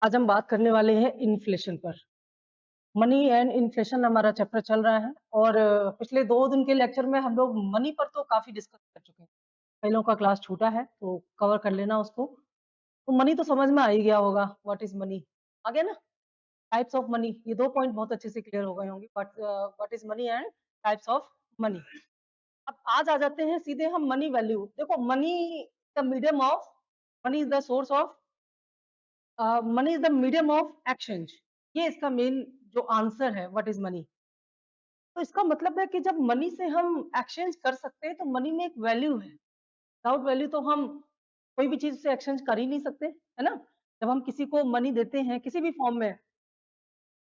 आज हम बात करने वाले हैं इन्फ्लेशन पर। मनी एंड इन्फ्लेशन हमारा चैप्टर चल रहा है और पिछले 2 दिन के लेक्चर में हम लोग मनी पर तो काफ़ी डिस्कस कर चुके हैं। कई लोगों का क्लास छूटा है तो कवर कर लेना उसको। तो मनी तो समझ में आ ही गया होगा, व्हाट इज़ मनी? आ गया ना? टाइप्स ऑफ मनी, ये 2 पॉइंट बहुत अच्छे से क्लियर हो गए होंगे। What is money and types of money. अब आज आ जाते हैं सीधे हम मनी वैल्यू। देखो the medium of money is the source of money is the medium of exchange. ये इसका मेन जो आंसर है, व्हाट इज़ मनी? तो इसका मतलब है कि जब मनी से हम एक्सचेंज कर सकते हैं तो मनी में एक वैल्यू है। विदाउट वैल्यू तो हम कोई भी चीज़ से एक्सचेंज कर ही नहीं सकते, है ना? जब हम किसी को मनी देते हैं किसी भी फॉर्म में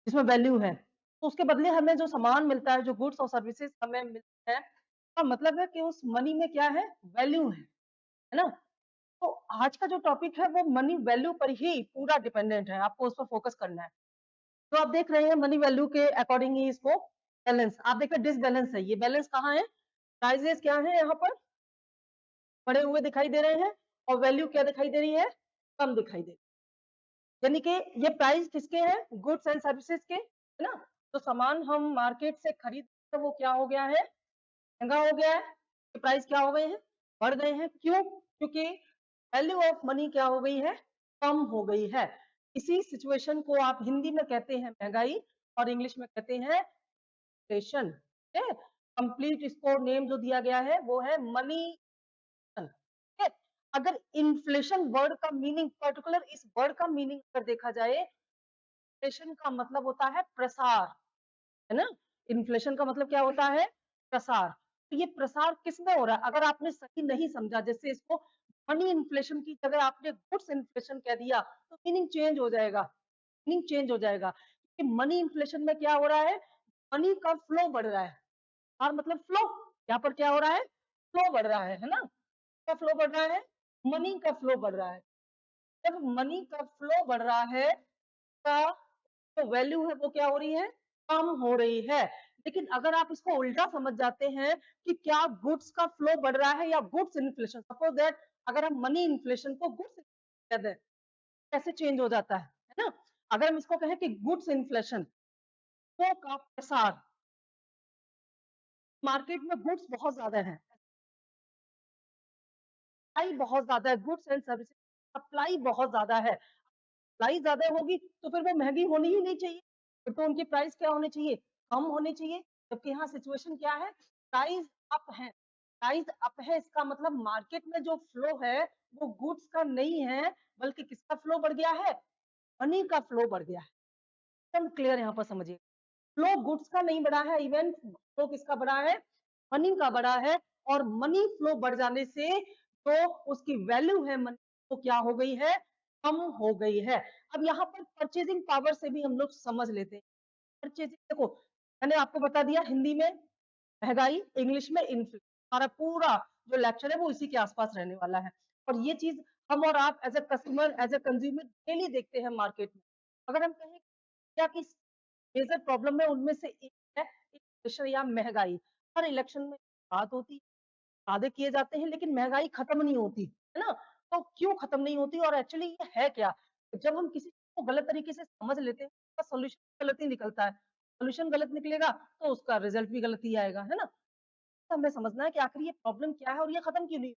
जिसमें वैल्यू है, तो उसके बदले हमें जो सामान मिलता है, जो गुड्स और सर्विसेज़ हमें मिलते हैं, इसका मतलब है कि उस मनी में क्या है? वैल्यू है ना? तो आज का जो टॉपिक है वो मनी वैल्यू पर ही पूरा डिपेंडेंट है, आपको उस पर फोकस करना है। तो आप देख रहे हैं मनी वैल्यू के अकॉर्डिंग ही इसको बैलेंस, आप देखिए डिसबैलेंस है, ये बैलेंस कहाँ है? प्राइसेस क्या है यहाँ पर? बढ़े हुए दिखाई दे रहे हैं और वैल्यू क्या दिखाई दे रही है? कम दिखाई दे रही है। यानी कि ये प्राइस किसके हैं? गुड्स एंड सर्विसेज के, है ना? तो सामान हम मार्केट से खरीदते हैं वो क्या हो गया है? महंगा हो गया है। तो प्राइस क्या हो गए हैं? बढ़ गए हैं। क्यों? क्योंकि वैल्यू ऑफ मनी क्या हो गई है? कम हो गई है। इसी सिचुएशन को आप हिंदी में कहते हैं महंगाई और इंग्लिश में कहते हैं इन्फ्लेशन। कंप्लीट इसको नेम जो दिया गया है वो है मनी। अगर इन्फ्लेशन वर्ड का मीनिंग, पर्टिकुलर इस वर्ड का मीनिंग अगर देखा जाए, इन्फ्लेशन का मतलब होता है प्रसार, है ना? इन्फ्लेशन का मतलब क्या होता है? प्रसार। तो ये प्रसार किसमें हो रहा है? अगर आपने सही नहीं समझा, जैसे इसको मनी इन्फ्लेशन की जगह आपने गुड्स इन्फ्लेशन कह दिया, तो मीनिंग चेंज हो जाएगा, मीनिंग चेंज हो जाएगा। कि मनी इन्फ्लेशन में क्या हो रहा है? मनी का फ्लो बढ़ रहा है। और मतलब फ्लो, यहाँ पर क्या हो रहा है? फ्लो बढ़ रहा है ना? क्या फ्लो बढ़ रहा है? मनी का फ्लो बढ़ रहा है। जब मनी का फ्लो बढ़ रहा है का जो वैल्यू है वो क्या हो रही है? कम हो रही है। लेकिन अगर आप इसको उल्टा समझ जाते हैं कि क्या गुड्स का फ्लो बढ़ रहा है या गुड्स इन्फ्लेशन, सपोज दैट अगर हम मनी इन्फ्लेशन को गुड्स कह दें, कैसे चेंज हो जाता है ना? अगर हम इसको कहें कि गुड्स इन्फ्लेशन, तो का प्रसार, मार्केट में गुड्स बहुत ज्यादा है, सप्लाई बहुत ज्यादा है, गुड्स एंड सर्विसेज सप्लाई बहुत ज्यादा है। सप्लाई ज्यादा होगी तो फिर वो महंगी होनी ही नहीं चाहिए, फिर तो उनकी प्राइस क्या होनी चाहिए? कम होनी चाहिए। जबकि यहाँ सिचुएशन क्या है? प्राइस अप है, प्राइस अप है, इसका मतलब मार्केट में जो फ्लो है वो गुड्स का नहीं है, बल्कि किसका फ्लो बढ़ गया है? मनी का फ्लो बढ़ गया है। एकदम क्लियर यहाँ पर समझिए, फ्लो गुड्स का नहीं बढ़ा है, इवन फ्लो किसका बढ़ा है? मनी का बढ़ा है। और मनी फ्लो बढ़ जाने से तो उसकी वैल्यू है मनी, तो क्या हो गई है? कम हो गई है। अब यहाँ पर परचेजिंग पावर से भी हम लोग समझ लेते हैं। परचेजिंग देखो, मैंने आपको बता दिया हिंदी में महंगाई, इंग्लिश में इन्फ्लेशन। हमारा पूरा जो लेक्चर है वो इसी के आसपास रहने वाला है। और ये चीज हम और आप as a customer, as a consumer daily देखते हैं मार्केट में। अगर हम कहें क्या कि मेजर प्रॉब्लम है उनमें से एक है इन्फ्लेशन या महंगाई। हर इलेक्शन में बात होती है, वादे किए जाते हैं, लेकिन महंगाई खत्म नहीं होती, है ना? तो क्यों खत्म नहीं होती और एक्चुअली ये है क्या? जब हम किसी चीज़ को गलत तरीके से समझ लेते हैं, उसका सॉल्यूशन गलत ही निकलता है। सॉल्यूशन गलत निकलेगा तो उसका रिजल्ट भी गलत ही आएगा, है ना? तो हमें समझना है कि आखिर ये प्रॉब्लम क्या है और ये खत्म क्यों नहीं?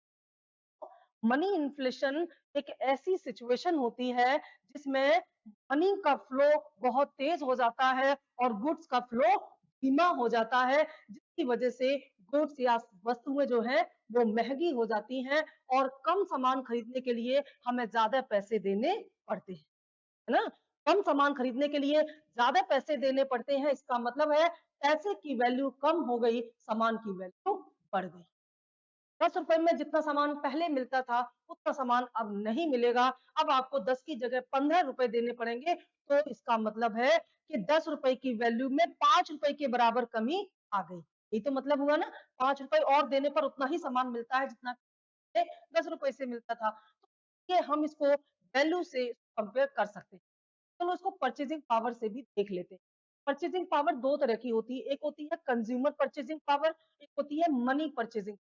मनी इन्फ्लेशन एक ऐसी सिचुएशन होती है जिसमें मनी का फ्लो बहुत तेज हो जाता है और गुड्स का फ्लो धीमा हो जाता है, जिसकी वजह से गुड्स या वस्तुएं जो हैं वो महंगी हो जाती हैं और कम सामान खरीदने के लिए हमें ज्यादा पैसे देने पड़ते हैं, है ना? कम सामान खरीदने के लिए ज्यादा पैसे देने पड़ते हैं, इसका मतलब है पैसे की वैल्यू कम हो गई, सामान की वैल्यू बढ़ गई। 10 रुपए में जितना सामान पहले मिलता था उतना सामान अब नहीं मिलेगा। अब आपको 10 की जगह 15 रुपए देने पड़ेंगे। तो इसका मतलब है कि 10 रुपए की वैल्यू में 5 रुपए के बराबर कमी आ गई। ये तो मतलब हुआ ना, 5 रुपए और देने पर उतना ही सामान मिलता है जितना 10 रुपए से मिलता था। तो ये हम इसको वैल्यू से कंपेयर कर सकते हैं। चलो इसको परचेजिंग पावर से भी देख लेते हैं। परचेजिंग पावर दो तरह की होती है, एक होती है कंज्यूमर परचेजिंग पावर, एक होती है मनी परचेजिंग,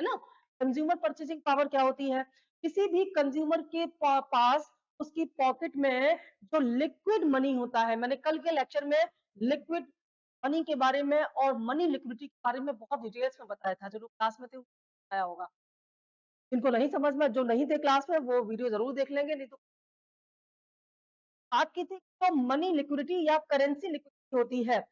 है ना? कंज्यूमर परचेजिंग पावर क्या होती है? किसी भी कंज्यूमर के पास उसकी पॉकेट में जो लिक्विड मनी होता है, मैंने कल के लेक्चर में लिक्विड मनी के बारे में और मनी लिक्विडिटी के बारे में बहुत डिटेल्स में बताया था, जो लोग क्लास में थे बताया होगा। जिनको नहीं समझ में, जो नहीं थे क्लास में, वो वीडियो जरूर देख लेंगे, नहीं तो बात की थी तो मनी लिक्विडिटी या करेंसी लिक्विडिटी होती है,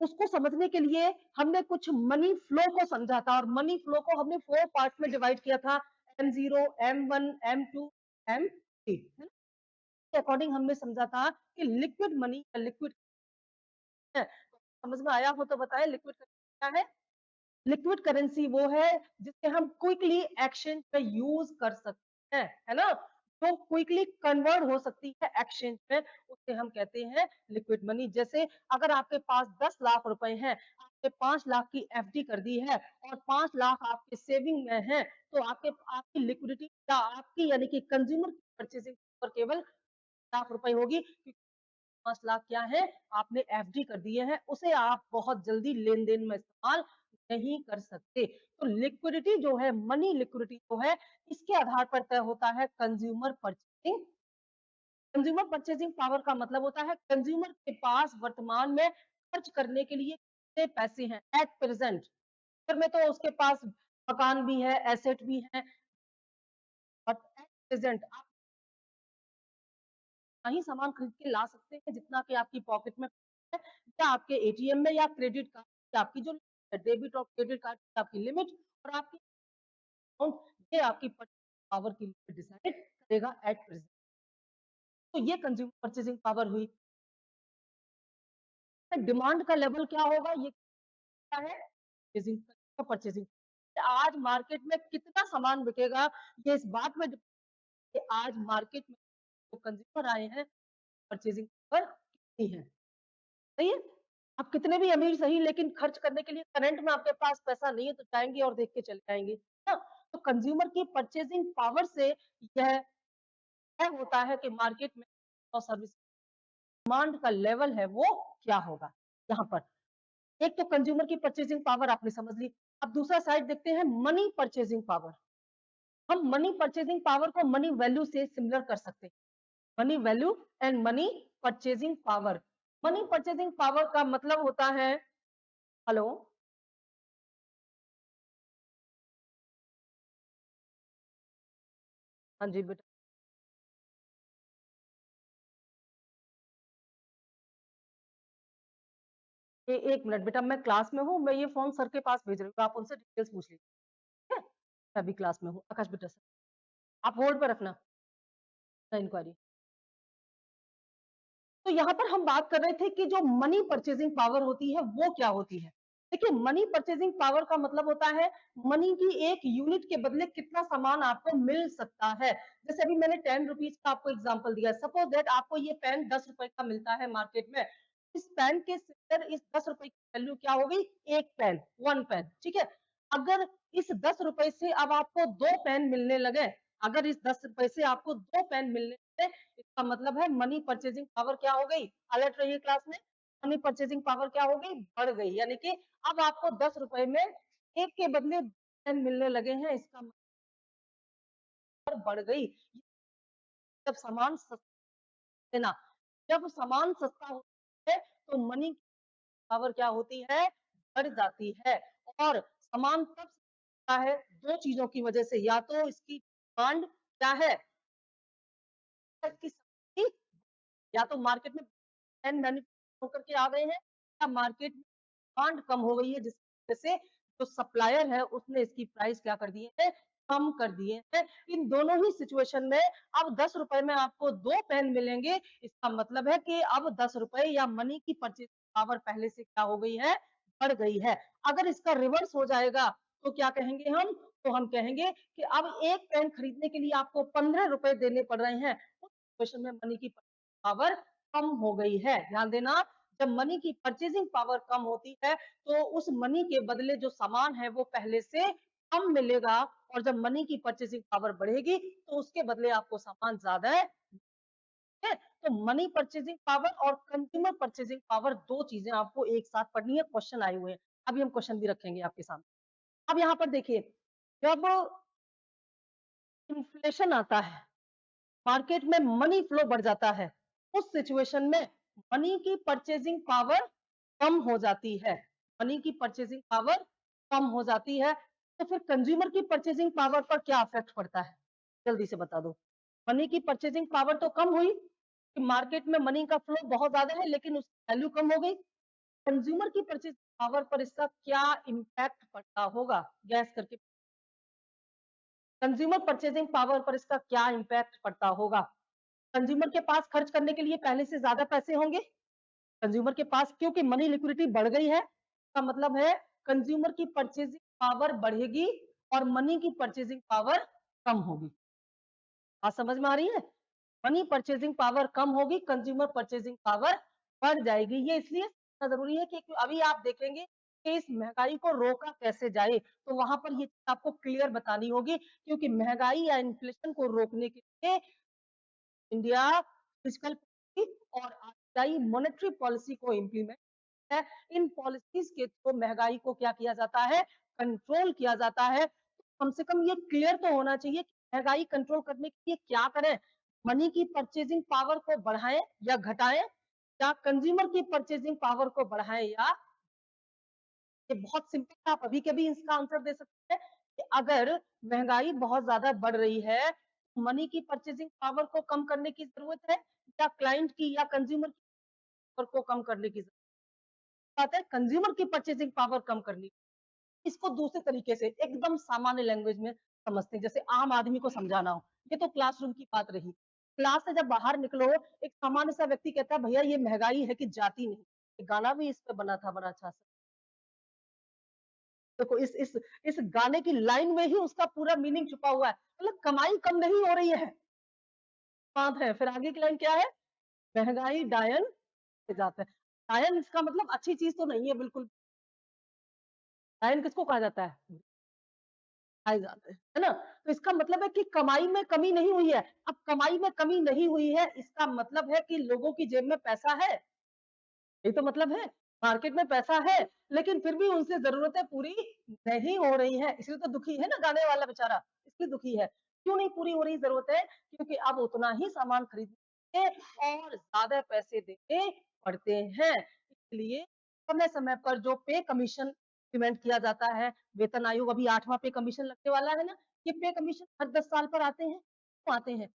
उसको समझने के लिए हमने कुछ मनी फ्लो को समझा था और मनी फ्लो को हमने 4 पार्ट्स में डिवाइड किया था, M0, M1, M2, M3, है ना? के अकॉर्डिंग हमने समझा था कि लिक्विड मनी या लिक्विड है, समझ में आया हो तो बताएं लिक्विड क्या है? लिक्विड करेंसी वो है जिसे हम क्विकली एक्सचेंज में यूज कर सकते हैं, है ना? तो क्विकली कन्वर्ट हो सकती है एक्सचेंज में, उसे हम कहते हैं लिक्विड मनी। जैसे अगर आपके पास 10 लाख रुपए हैं, आपने 5 लाख की एफडी कर दी है और 5 लाख आपके सेविंग में है, तो आपकी लिक्विडिटी या आपकी यानी कि कंज्यूमर परचेसिंग पर केवल लाख रुपए होगी, 5 लाख क्या है आपने एफडी कर दिए हैं, उसे आप बहुत जल्दी लेन देन में इस्तेमाल नहीं कर सकते। तो लिक्विडिटी जो है, मनी लिक्विडिटी जो है, इसके आधार पर तय होता है consumer purchasing. Consumer purchasing power का मतलब होता है कंज्यूमर के पास वर्तमान में खर्च करने के लिए कितने पैसे हैं एट प्रेजेंट। में तो उसके पास मकान भी है, एसेट भी है, बट एट प्रेजेंट आप ही सामान खरीद के ला सकते हैं जितना कि आपकी पॉकेट में है, या आपके एटीएम में, या क्रेडिट कार्ड, आपकी जो डेबिट और क्रेडिट कार्ड की आपकी लिमिट और आपकी अमाउंट, ये आपकी पावर की लिमिट डिसाइड करेगा एट प्रेजेंट। तो ये कंज्यूमर परचेसिंग पावर हुई। डिमांड का लेवल क्या होगा, ये क्या है परचेसिंग परचेसिंग। आज मार्केट में कितना सामान बिकेगा, ये इस बात में कि आज मार्केट में जो कंज्यूमर आए हैं परचेसिंग पावर कितनी है। सही है, आप कितने भी अमीर सही, लेकिन खर्च करने के लिए करंट में आपके पास पैसा नहीं है तो जाएंगे और देख के चले जाएंगे ना। तो कंज्यूमर की परचेसिंग पावर से यह तय होता है कि मार्केट में और सर्विस डिमांड का लेवल है वो क्या होगा। यहाँ पर एक तो कंज्यूमर की परचेसिंग पावर आपने समझ ली। अब दूसरा साइड देखते हैं मनी परचेसिंग पावर। हम मनी परचेसिंग पावर को मनी वैल्यू से सिमिलर कर सकते हैं। Money value and money purchasing power. Money purchasing power का मतलब होता है, हेलो, हाँ जी बेटा, एक मिनट बेटा, मैं क्लास में हूँ, मैं ये फोन सर के पास भेज रही हूँ, आप उनसे डिटेल्स पूछ लीजिए, ठीक है? मैं अभी क्लास में हूँ। आकाश बेटा सर, आप होल्ड पर रखना इंक्वायरी। तो यहाँ पर हम बात कर रहे थे कि जो मनी परचेसिंग पावर होती है वो क्या होती है। देखिए, मनी परचेसिंग पावर का मतलब होता है मनी की एक यूनिट के बदले कितना सामान आपको मिल सकता है। जैसे अभी मैंने 10 रुपीज का आपको एग्जांपल दिया, सपोज दैट आपको ये पेन 10 रुपए का मिलता है मार्केट में। इस पेन के सिर इस 10 रुपए की वैल्यू क्या हो गई, एक पेन, वन पेन, ठीक है। अगर इस 10 रुपए से अब आपको दो पेन मिलने लगे, अगर इस 10 रुपए से आपको दो पेन मिलने लगे, इसका मतलब है मनी परचेसिंग पावर क्या हो गई, अलर्ट रहिए क्लास में, मनी परचेसिंग पावर क्या हो गई, बढ़ गई। यानी कि अब आपको 10 रुपए में एक के बदले पेन मिलने लगे हैं, इसका मतलब बढ़ गई। जब सामान सस्ता ना, जब सामान सस्ता होता है तो मनी की पावर क्या होती है, बढ़ जाती है। और सामान तब सस्ता है दो चीजों की वजह से, या तो इसकी डिमांड क्या है, इसकी सप्लाई, या तो मार्केट में पेन मैन्युफैक्चर होकर के आ गए हैं, या मार्केट में डिमांड कम हो गई है, जिसकी वजह से जो सप्लायर है उसने इसकी प्राइस क्या कर दिए है, कम कर दिए हैं। इन दोनों ही सिचुएशन में अब 10 रुपए में आपको दो पेन मिलेंगे, इसका मतलब है कि अब 10 रुपए या मनी की परचेज पावर पहले से क्या हो गई है, बढ़ गई है। अगर इसका रिवर्स हो जाएगा तो क्या कहेंगे हम, तो हम कहेंगे कि अब एक पेन खरीदने के लिए आपको 15 रुपए देने पड़ रहे हैं, उस सिचुएशन में मनी की पावर कम हो गई है। ध्यान देना, जब मनी की परचेजिंग पावर कम होती है तो उस मनी के बदले जो सामान है वो पहले से कम मिलेगा, और जब मनी की परचेजिंग पावर बढ़ेगी तो उसके बदले आपको सामान ज्यादा है। तो मनी परचेजिंग पावर और कंज्यूमर परचेजिंग पावर दो चीजें आपको एक साथ पढ़नी है, क्वेश्चन आए हुए हैं। अभी हम क्वेश्चन भी रखेंगे आपके सामने। अब यहाँ पर देखिए, जब इन्फ्लेशन आता है, मार्केट में मनी फ्लो बढ़ जाता है, उस सिचुएशन में मनी की परचेजिंग पावर कम हो जाती है, मनी की परचेजिंग पावर कम हो जाती है, तो फिर कंज्यूमर की परचेजिंग पावर पर क्या इफेक्ट पड़ता है? जल्दी से बता दो। मनी की परचेजिंग पावर तो कम हुई, मार्केट में मनी का फ्लो बहुत ज्यादा है लेकिन उसकी वैल्यू कम हो गई। कंज्यूमर की परचेजिंग पावर पर इसका क्या इम्पैक्ट पड़ता होगा? गैस करके। कंज्यूमर परचेजिंग पावर पर इसका क्या इम्पैक्ट पड़ता होगा? कंज्यूमर के पास खर्च करने के लिए पहले से ज्यादा पैसे होंगे, कंज्यूमर के पास क्योंकि मनी लिक्विडिटी बढ़ गई है, का मतलब है कंज्यूमर की परचेजिंग पावर बढ़ेगी और मनी की परचेजिंग पावर कम होगी। बात समझ में आ रही है? मनी परचेजिंग पावर कम होगी, कंज्यूमर परचेजिंग पावर बढ़ जाएगी। ये इसलिए जरूरी है कि अभी आप देखेंगे कि इस महंगाई को रोका कैसे जाए, तो वहां पर ये आपको क्लियर बतानी होगी, क्योंकि महंगाई या इन्फ्लेशन को रोकने के लिए इंडिया फिस्कल पॉलिसी और आरबीआई मॉनेटरी पॉलिसी को इम्प्लीमेंट है। इन पॉलिसीज के थ्रू महंगाई को क्या किया जाता है? कंट्रोल किया जाता है। तो कम से कम ये क्लियर तो होना चाहिए कि महंगाई कंट्रोल करने के लिए क्या करें, मनी की परचेजिंग पावर को बढ़ाएं या घटाएं, या कंज्यूमर की परचेजिंग पावर को बढ़ाएं या। ये बहुत सिंपल, आप अभी के भी इसका आंसर दे सकते हैं कि अगर महंगाई बहुत ज्यादा बढ़ रही है, मनी की परचेजिंग पावर को कम करने की जरूरत है या क्लाइंट की या कंज्यूमर की पावर को कम करने की जरूरत है? कंज्यूमर की परचेजिंग पावर कम करनी। इसको दूसरे तरीके से एकदम सामान्य लैंग्वेज में समझते हैं, जैसे आम आदमी को समझाना हो। ये तो क्लासरूम की बात रही, क्लास से जब बाहर निकलो, एक सामान्य सा व्यक्ति कहता है भैया ये महंगाई है कि जाती नहीं। एक गाना भी इस पे बना था बड़ा अच्छा सा। देखो इस गाने की लाइन में ही उसका पूरा मीनिंग छुपा हुआ है, मतलब कमाई कम नहीं हो रही है, बात है। फिर आगे की लाइन क्या है? महंगाई डायन से जाता है। डायन इसका मतलब अच्छी चीज तो नहीं है बिल्कुल। डायन किसको कहा जाता है? खाए जाते हैं, है ना? तो इसका मतलब है कि कमाई में कमी नहीं हुई है। अब कमाई में कमी नहीं हुई है, इसका मतलब है कि लोगों की जेब में पैसा है, यही तो मतलब है। मार्केट में पैसा है लेकिन फिर भी उनसे जरूरतें पूरी नहीं हो रही है, इसलिए तो दुखी है ना गाने वाला बेचारा, इसलिए दुखी है। क्यों नहीं पूरी हो रही जरूरतें? क्योंकि अब उतना ही सामान खरीदने और ज्यादा पैसे देने पड़ते हैं, इसलिए समय समय पर जो पे कमीशन इम्प्लीमेंट किया जाता है, वेतन आयोग अभी 8वां पे कमीशन लगने वाला है ना, ये पे कमीशन हर 10 साल पर आते हैं, क्यों आते हैं?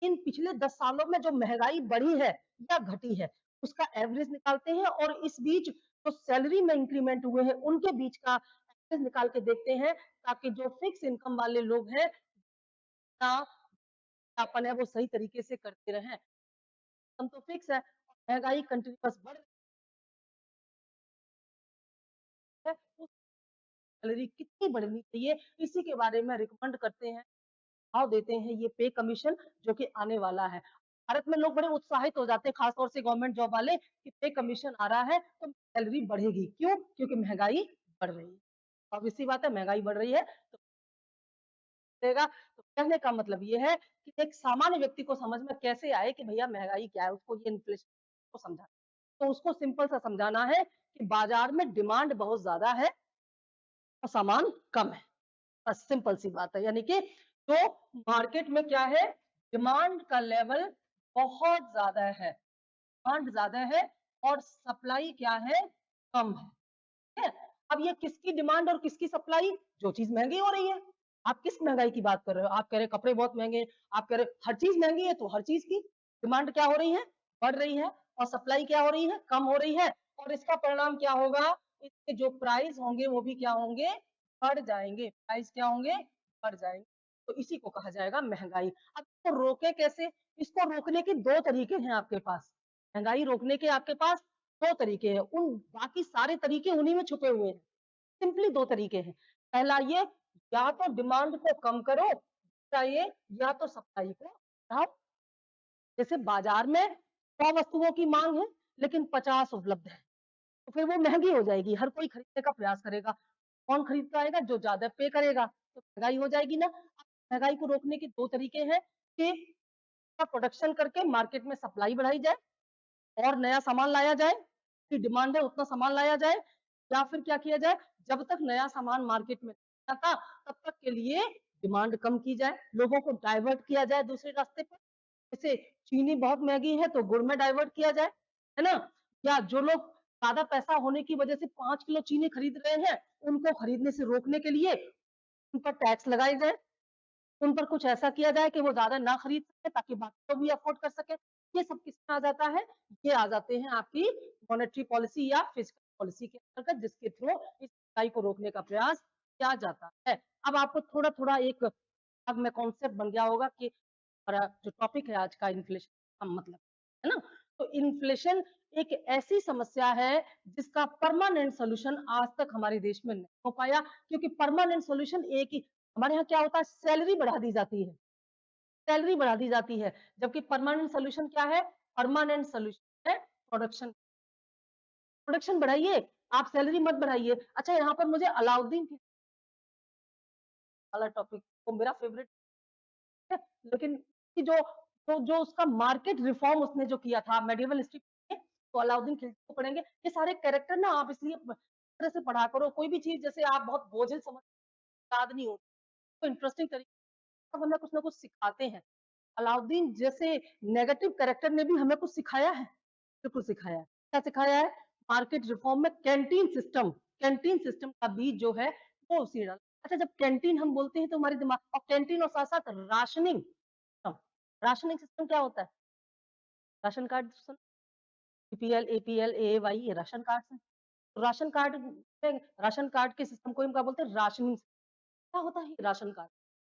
इन पिछले 10 सालों में जो महंगाई बढ़ी है या घटी है, उसका एवरेज निकालते हैं और इस बीच जो सैलरी में इंक्रीमेंट हुए हैं उनके बीच का एवरेज निकाल के देखते हैं, ताकि जो फिक्स इनकम वाले लोग हैं ना, अपन है वो सही तरीके से करते रहें। हम तो फिक्स है, महंगाई कंटिन्यूअस बढ़ रही है, उस सैलरी कितनी बढ़नी चाहिए, इसी के बारे में रिकमेंड करते हैं, सुझाव देते हैं ये पे कमीशन जो कि आने वाला है। भारत में लोग बड़े उत्साहित हो जाते हैं, खासतौर से गवर्नमेंट जॉब वाले, कि पे कमीशन आ रहा है तो सैलरी बढ़ेगी। क्यों? क्योंकि महंगाई बढ़ रही है। अब इसी बात है, महंगाई बढ़ रही है तो बढ़ेगा। तो कहने का मतलब ये है कि एक सामान्य व्यक्ति को समझ में कैसे आए कि भैया महंगाई क्या है, उसको ये इन्फ्लेशन को समझा, तो उसको सिंपल सा समझाना है कि बाजार में डिमांड बहुत ज्यादा है और सामान कम है, बस सिंपल सी बात है। यानी कि जो मार्केट में क्या है, डिमांड का लेवल बहुत ज्यादा है, डिमांड ज्यादा है और सप्लाई क्या है, कम है। अब ये किसकी डिमांड और किसकी सप्लाई? जो चीज महंगी हो रही है। आप किस महंगाई की बात कर रहे हो? आप कह रहे कपड़े बहुत महंगे, आप कह रहे हर चीज महंगी है, तो हर चीज की डिमांड क्या हो रही है, बढ़ रही है, और सप्लाई क्या हो रही है, कम हो रही है। और इसका परिणाम क्या होगा? इसके जो प्राइस होंगे वो भी क्या होंगे, बढ़ जाएंगे। प्राइस क्या होंगे, बढ़ जाएंगे। तो इसी को कहा जाएगा महंगाई। अब इसको रोके कैसे? इसको रोकने के दो तरीके हैं आपके पास, महंगाई रोकने के आपके पास दो तरीके हैं, उन बाकी सारे तरीके उन्हीं में छुपे हुए हैं। सिंपली दो तरीके हैं। पहला ये, या तो डिमांड को कम करो, दूसरा ये, या तो सप्लाई को बढ़ाओ। जैसे बाजार में 100 वस्तुओं की मांग है लेकिन 50 उपलब्ध है, तो फिर वो महंगी हो जाएगी, हर कोई खरीदने का प्रयास करेगा। कौन खरीद पाएगा? जो ज्यादा पे करेगा, तो महंगाई हो जाएगी ना। महंगाई को रोकने के दो तरीके हैं कि प्रोडक्शन करके मार्केट में सप्लाई बढ़ाई जाए और नया सामान लाया जाए, कि डिमांड है उतना सामान लाया जाए, या फिर क्या किया जाए, जब तक नया सामान मार्केट में नहीं आता तब तक के लिए डिमांड कम की जाए, लोगों को डाइवर्ट किया जाए दूसरे रास्ते पर। जैसे चीनी बहुत महंगी है तो गुड़ में डाइवर्ट किया जाए, है ना? या जो लोग ज्यादा पैसा होने की वजह से 5 किलो चीनी खरीद रहे हैं, उनको खरीदने से रोकने के लिए उन पर टैक्स लगाए जाए, उन पर कुछ ऐसा किया जाए कि वो ज्यादा ना खरीद सके ताकि बाकी लोग भी अफोर्ड कर सके। ये सब किसमें आ जाता है? ये आ जाते हैं आपकी मॉनेटरी पॉलिसी या फिस्कल पॉलिसी के अंतर्गत, जिसके थ्रू इस महंगाई को रोकने का प्रयास किया जाता है। अब आपको थोड़ा थोड़ा एक अब में कॉन्सेप्ट बन गया होगा कि हमारा जो टॉपिक है आज का इन्फ्लेशन का मतलब, है ना? तो इन्फ्लेशन एक ऐसी समस्या है जिसका परमानेंट सोल्यूशन आज तक हमारे देश में नहीं हो पाया, क्योंकि परमानेंट सोल्यूशन एक ही, हमारे यहाँ क्या होता है, सैलरी बढ़ा दी जाती है, सैलरी बढ़ा दी जाती है, जबकि परमानेंट सोल्यूशन क्या है? परमानेंट सोल्यूशन है प्रोडक्शन, प्रोडक्शन बढ़ाइए, आप सैलरी मत बढ़ाइए। अच्छा, यहाँ पर मुझे अलाउद्दीन वाला टॉपिक वो मेरा फेवरेट है, लेकिन कि जो उसका मार्केट रिफॉर्म उसने जो किया था मेडिवल हिस्ट्री में, तो अलाउद्दीन खिलजी को पढ़ेंगे। ये सारे कैरेक्टर ना आप इसलिए तरह से पढ़ा करो, कोई भी चीज जैसे आप बहुत बोझिल समझ याद नहीं होती, तो इंटरेस्टिंग तरीके से हमें कुछ ना कुछ सिखाते हैं। अलाउद्दीन जैसे नेगेटिव कैरेक्टर ने भी हमें कुछ सिखाया है, बिल्कुल सिखाया है। क्या सिखाया है? मार्केट रिफॉर्म में कैंटीन सिस्टम का बीज जो है वो उसी डाला। अच्छा, जब कैंटीन हम बोलते हैं तो हमारे दिमाग, और कैंटीन और साथ साथ राशनिंग सिस्टम, राशनिंग सिस्टम क्या होता है? Ration card, BPL, APL, AAY, ये राशन कार्ड है। तो राशन कार्ड के सिस्टम को हम क्या बोलते हैं? राशनिंग। क्या होता है राशन कार्ड?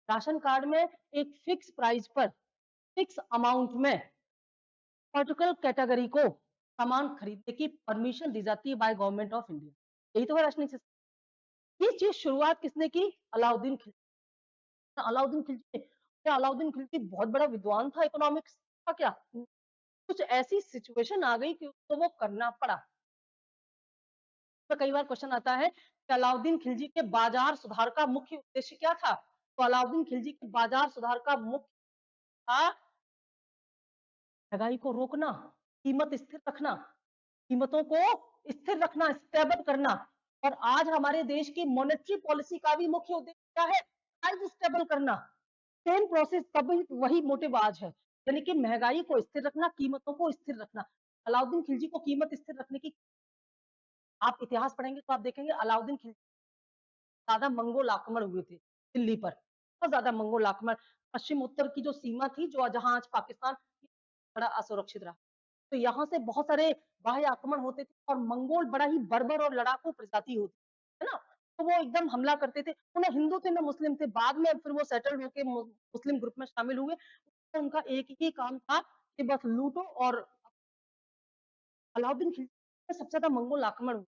राशन कार्ड में एक फिक्स प्राइस पर फिक्स अमाउंट में पर्टिकुलर कैटेगरी को सामान खरीदने की परमिशन दी जाती है बाय गवर्नमेंट ऑफ इंडिया। यही तो है राशनिंग सिस्टम। ये चीज शुरुआत किसने की? अलाउद्दीन खिलजी। अलाउद्दीन खिलजी, क्या अलाउद्दीन खिलजी बहुत बड़ा विद्वान था इकोनॉमिक्स का क्या? कुछ ऐसी सिचुएशन आ गई कि उसको वो करना पड़ा। तो कई बार क्वेश्चन आता है कि अलाउद्दीन खिलजी के बाजार सुधार का मुख्य उद्देश्य क्या था? तो अलाउद्दीन खिलजी के बाजार सुधार का मुख्य था महंगाई को रोकना, कीमत स्थिर रखना, कीमतों को स्थिर रखना, स्टेबल करना। और आज हमारे देश की मॉनेटरी पॉलिसी का भी मुख्य उद्देश्य क्या है? प्राइस स्टेबल करना। सेम प्रोसेस तभी वही मोटिव आज है, यानी कि महंगाई को स्थिर रखना, कीमतों को स्थिर रखना। अलाउद्दीन खिलजी को कीमत स्थिर रखने की, आप इतिहास पढ़ेंगे तो आप देखेंगे अलाउद्दीन खिलजी ज्यादा मंगोल आक्रमण हुए थे दिल्ली पर, बहुत ज्यादा मंगोल आक्रमण। पश्चिम उत्तर की जो सीमा थी, जो जहां आज पाकिस्तान, बड़ा असुरक्षित रहा, तो यहाँ से बहुत सारे बाह्य आक्रमण होते थे और मंगोल बड़ा ही बर्बर और लड़ाकू प्रजाति होती है ना, तो वो एकदम हमला करते थे। उन्हें हिंदू थे ना मुस्लिम थे, बाद में फिर वो सेटल होके मुस्लिम ग्रुप में शामिल हुए। तो उनका एक ही काम था कि बस लूटो। और अलाउद्दीन खिलजी सबसे ज्यादा मंगोल आक्रमण हुआ।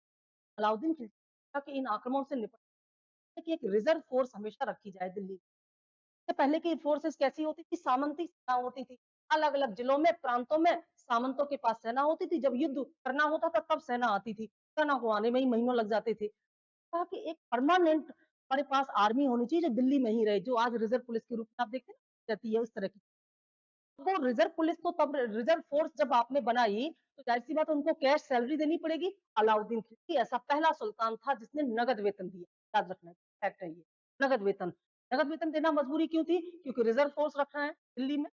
अलाउद्दीन खिलजी के इन आक्रमणों से निपटने की एक रिजर्व फोर्स हमेशा रखी जाए दिल्ली। इससे पहले की फोर्सेस कैसी होती थी? सामंती सेना होती थी, अलग अलग जिलों में, प्रांतों में सामंतों के पास सेना होती थी। जब युद्ध करना होता था तब सेना आती थी, सेना को आने में ही महीनों लग जाते थे। कहा कि एक परमानेंट हमारे पास आर्मी होनी चाहिए जो दिल्ली में ही रहे, जो आज रिजर्व पुलिस के रूप में आप देखते हैं रहती है उस तरह की। वो रिजर्व पुलिस को तब, रिजर्व फोर्स जब आपने बनाई, तो जाहिर सी बात उनको कैश सैलरी देनी पड़ेगी। अलाउद्दीन खिलजी ऐसा पहला सुल्तान था जिसने नगद वेतन दिया। याद रखना फैक्ट है ये, नगद वेतन। नगद वेतन देना मजबूरी क्यों थी? क्योंकि रिजर्व फोर्स रखना है दिल्ली में।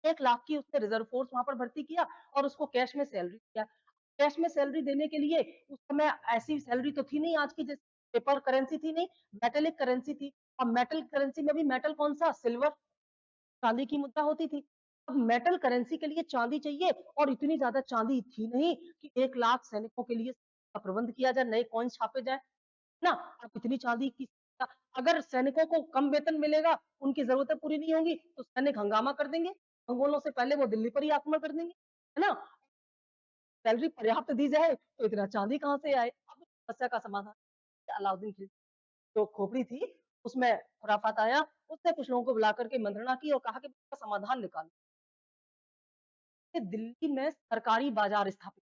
1 लाख की उसने रिजर्व फोर्स वहां पर भर्ती किया और उसको कैश में सैलरी दिया। कैश में सैलरी देने के लिए उस समय ऐसी सैलरी तो थी नहीं आज की जैसे, पेपर करेंसी थी नहीं, मेटेलिक करेंसी थी। और मेटल करेंसी में भी मेटल कौन सा? सिल्वर, चांदी की मुद्रा होती थी। अब मेटल करेंसी के लिए चांदी चाहिए, और इतनी ज्यादा चांदी थी नहीं कि 1 लाख सैनिकों के लिए का प्रबंध किया जाए, नए कॉइन छापे जाए ना। अब इतनी चांदी की, अगर सैनिकों को कम वेतन मिलेगा, उनकी जरूरतें पूरी नहीं होंगी, तो सैनिक हंगामा कर देंगे, मंगोलों से पहले वो दिल्ली पर ही आक्रमण कर देंगे, है ना। सैलरी पर्याप्त दी जाए तो इतना चांदी कहाँ से आए? अब समस्या का समाधान अलाउद्दीन खिलजी जो खोपड़ी थी उसमें खुराफात आया, उसने कुछ लोगों को बुला करके मंत्रणा की और कहा कि इसका समाधान निकालो। दिल्ली में सरकारी बाजार स्थापित,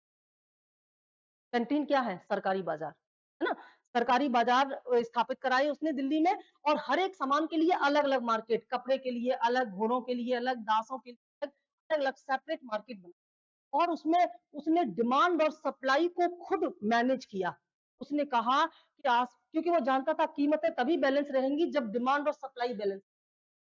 कैंटीन क्या है? सरकारी बाजार, है ना। सरकारी बाजार स्थापित कराए उसने दिल्ली में, और हर एक सामान के लिए अलग अलग मार्केट, कपड़े के लिए अलग, घोड़ों के लिए अलग, दासों के लिए अलग अलग सेपरेट मार्केट बना। और उसमें उसने डिमांड और सप्लाई को खुद मैनेज किया। उसने कहा कि आज, क्योंकि वो जानता था कीमतें तभी बैलेंस रहेंगी जब डिमांड और सप्लाई बैलेंस,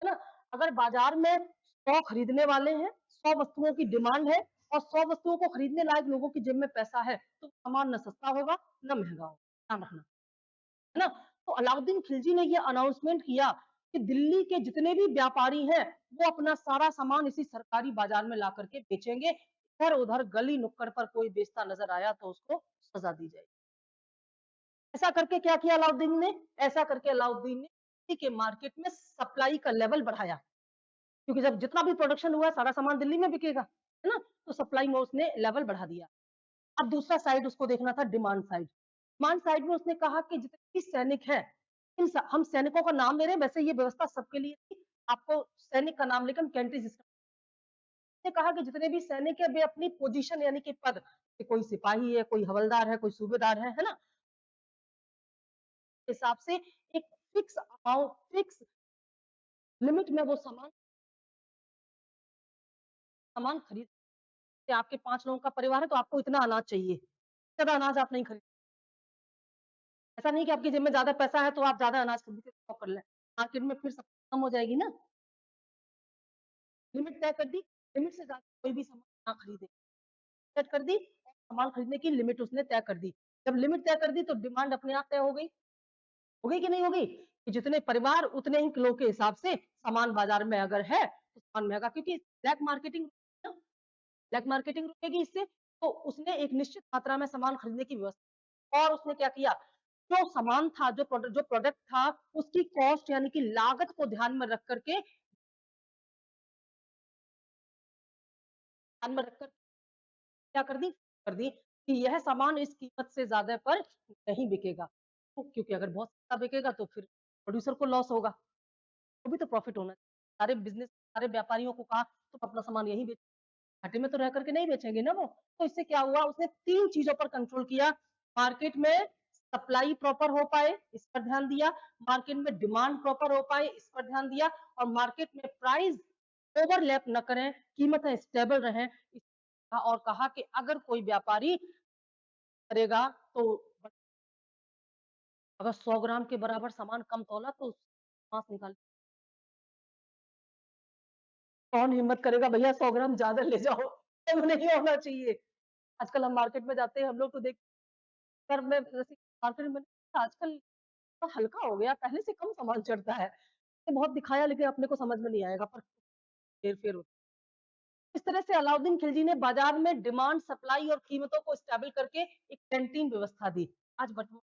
है ना? अगर बाजार में 100 खरीदने वाले हैं, 100 वस्तुओं की डिमांड है और 100 वस्तुओं को खरीदने लायक लोगों की जेब में पैसा है, तो सामान न सस्ता होगा न महंगा होगा, ध्यान रखना, है ना? तो अलाउद्दीन खिलजी ने ये अनाउंसमेंट किया कि दिल्ली के जितने भी व्यापारी हैं, वो अपना सारा सामान इसी सरकारी बाजार में ला करके बेचेंगे। इधर उधर गली नुक्कड़ पर कोई बेचता नजर आया तो उसको सजा दी जाएगी। ऐसा करके क्या किया अलाउद्दीन ने? ऐसा करके अलाउद्दीन ने दिल्ली के मार्केट में सप्लाई का लेवल बढ़ाया, क्योंकि जब जितना भी प्रोडक्शन हुआ सारा सामान दिल्ली में बिकेगा, है ना? तो सप्लाई में उसने लेवल बढ़ा दिया। अब दूसरा साइड उसको देखना था, डिमांड साइड। डिमांड साइड में उसने कहा कि जितने भी सैनिक हैं, हम सैनिकों का नाम ले रहे हैं, वैसे ये व्यवस्था सबके लिए थी, आपको सैनिक का नाम लेकर कैंट्री सिस्टम ने कहा कि जितने भी सैनिक है वे अपनी पोजीशन यानी कि पद, कोई सिपाही है, कोई हवलदार है, कोई सूबेदार है ना? हिसाब से एक फिक्स अमाउंट, फिक्स लिमिट में वो सामान खरीद, आपके 5 लोगों का परिवार है तो आपको इतना अनाज चाहिए, ज्यादा अनाज आप नहीं खरीद, ऐसा नहीं कि आपकी जेब में ज्यादा पैसा है तो आप ज्यादा अनाज खरीद के स्टॉक कर लें, मार्केट में फिर सब खत्म हो जाएगी ना। लिमिट तय कर दी, लिमिट से ज्यादा कोई भी सामान ना खरीदे, सेट कर दी, सामान खरीदने की लिमिट उसने तय कर दी। जब लिमिट तय कर दी तो डिमांड अपने आप तय हो गई कि नहीं हो गई, कि जितने परिवार उतने ही किलो के हिसाब से सामान बाजार में अगर है तो सामान महंगा, क्योंकि ब्लैक मार्केटिंग रुकेगी इससे, तो उसने एक निश्चित मात्रा में सामान खरीदने की व्यवस्था। और उसने क्या किया, जो सामान था, जो प्रोडक्ट था, उसकी कॉस्ट यानी कि लागत को ध्यान में रख करके, ध्यान में रखकर क्या कर दी कि यह सामान इस कीमत से ज्यादा पर नहीं बिकेगा, तो क्योंकि अगर बहुत सस्ता बिकेगा तो फिर प्रोड्यूसर को लॉस होगा, वो भी तो प्रॉफिट होना चाहिए। सारे बिजनेस, सारे व्यापारियों को कहा तुम अपना सामान यही बेचो, घाटे में तो रह करके नहीं बेचेंगे ना वो। तो इससे क्या हुआ, उसने 3 चीजों पर कंट्रोल किया, मार्केट में सप्लाई प्रॉपर हो पाए इस पर ध्यान दिया, मार्केट में डिमांड प्रॉपर हो पाए इस पर ध्यान दिया, और मार्केट में प्राइस ओवरलैप न करें, कीमतें स्टेबल रहें, और कहा कि अगर कोई व्यापारी करेगा तो अगर 100 ग्राम के बराबर सामान कम तोला तो मांस निकाल, कौन हिम्मत करेगा भैया 100 ग्राम ज्यादा ले जाओ, कम नहीं होना चाहिए। आजकल हम मार्केट में जाते हैं, हम लोग तो देख कर मैं जैसे मार्केट में आजकल तो हल्का हो गया, पहले से कम सामान चढ़ता है, तो बहुत दिखाया लेकिन अपने को समझ में नहीं आएगा, पर फेर फेर होता है। इस तरह से अलाउद्दीन खिलजी ने बाजार में डिमांड, सप्लाई और कीमतों को स्टेबल करके एक कैंटीन व्यवस्था दी। आज वर्तमान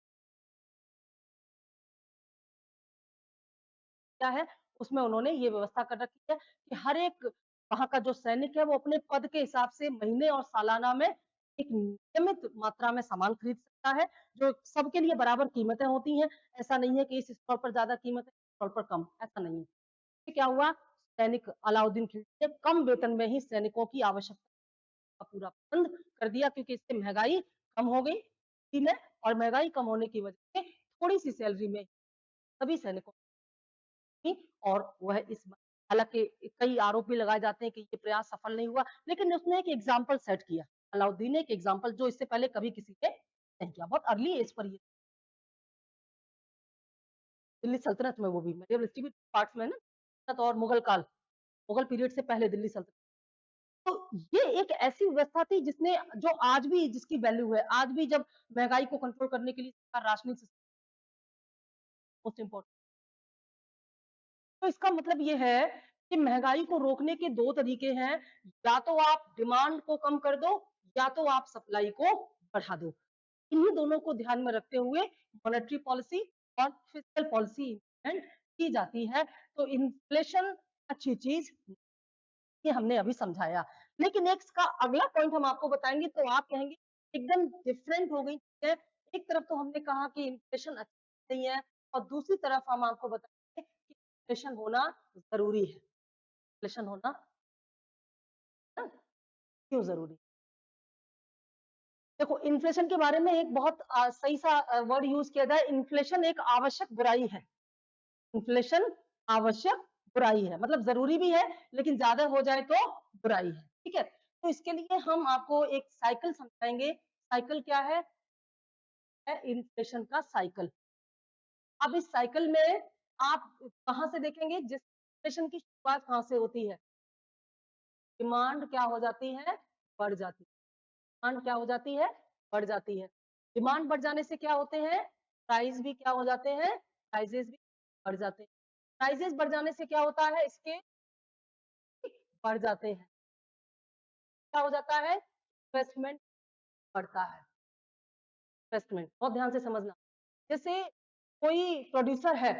क्या है, उसमें उन्होंने ये व्यवस्था कर रखी है कि हर एक वहां का जो सैनिक है वो अपने पद के हिसाब से महीने और सालाना में एक नियमित मात्रा में सामान खरीद सकता है, जो सबके लिए बराबर कीमतें होती हैं। ऐसा नहीं है कि इस स्टॉल पर ज्यादा कीमत है, इस स्टॉल पर कम, ऐसा नहीं है। क्या हुआ, सैनिक अलाउद्दीन खिलजी ने कम वेतन में ही सैनिकों की आवश्यकता का पूरा प्रबंध कर दिया, क्योंकि इससे महंगाई कम हो गई में, और महंगाई कम होने की वजह से थोड़ी सी सैलरी में सभी सैनिकों, और वह इस, हालांकि कई आरोप भी लगाए जाते हैं कि ये प्रयास सफल नहीं हुआ, लेकिन उसने एक एग्जाम्पल सेट किया, अलाउद्दीन ने एक एग्जाम्पल जो इससे पहले कभी किसी ने नहीं किया, बहुत अर्ली एज पर ये, दिल्ली सल्तनत में, वो भी मेडिवल पार्ट्स में ना, तो और मुगल काल, मुगल पीरियड से पहले दिल्ली सल्तनत। तो ये एक ऐसी व्यवस्था थी जिसने, जो आज भी जिसकी वैल्यू है, आज भी जब महंगाई को कंट्रोल करने के लिए राशनिंग सिस्टम मोस्ट इम्पोर्टेंट, तो इसका मतलब ये है कि महंगाई को रोकने के 2 तरीके हैं, या तो आप डिमांड को कम कर दो, या तो आप सप्लाई को बढ़ा दो। इन्हीं दोनों को ध्यान में रखते हुए मॉनेटरी पॉलिसी और फिस्कल पॉलिसी इम्प्लीमेंट की जाती है। तो इन्फ्लेशन अच्छी चीज, ये हमने अभी समझाया, लेकिन एक का अगला पॉइंट हम आपको बताएंगे तो आप कहेंगे एकदम डिफरेंट हो गई है। एक तरफ तो हमने कहा कि इन्फ्लेशन अच्छा नहीं है, और दूसरी तरफ हम आपको बताएंगे कि इन्फ्लेशन होना जरूरी है। इन्फ्लेशन होना ना, क्यों जरूरी? देखो, इन्फ्लेशन के बारे में एक बहुत सही सा वर्ड यूज किया जाए, इन्फ्लेशन एक आवश्यक बुराई है। इन्फ्लेशन आवश्यक बुराई है, मतलब जरूरी भी है, लेकिन ज्यादा हो जाए तो बुराई है, ठीक है? तो इसके लिए हम आपको एक साइकिल समझाएंगे। साइकिल क्या है? है इन्फ्लेशन का साइकिल। अब इस साइकिल में आप कहां से देखेंगे, जिस इन्फ्लेशन की शुरुआत कहां से होती है, डिमांड क्या हो जाती है, बढ़ जाती है। डिमांड क्या हो जाती है, बढ़ जाती है। डिमांड बढ़ जाने से क्या होते हैं, प्राइस भी क्या हो जाते हैं, प्राइजेस भी बढ़ जाते हैं। प्राइजेस बढ़ जाने से क्या होता है, इसके बढ़ जाते हैं। क्या हो जाता है, इन्वेस्टमेंट बढ़ता है। इन्वेस्टमेंट बहुत ध्यान से समझना। जैसे कोई प्रोड्यूसर है,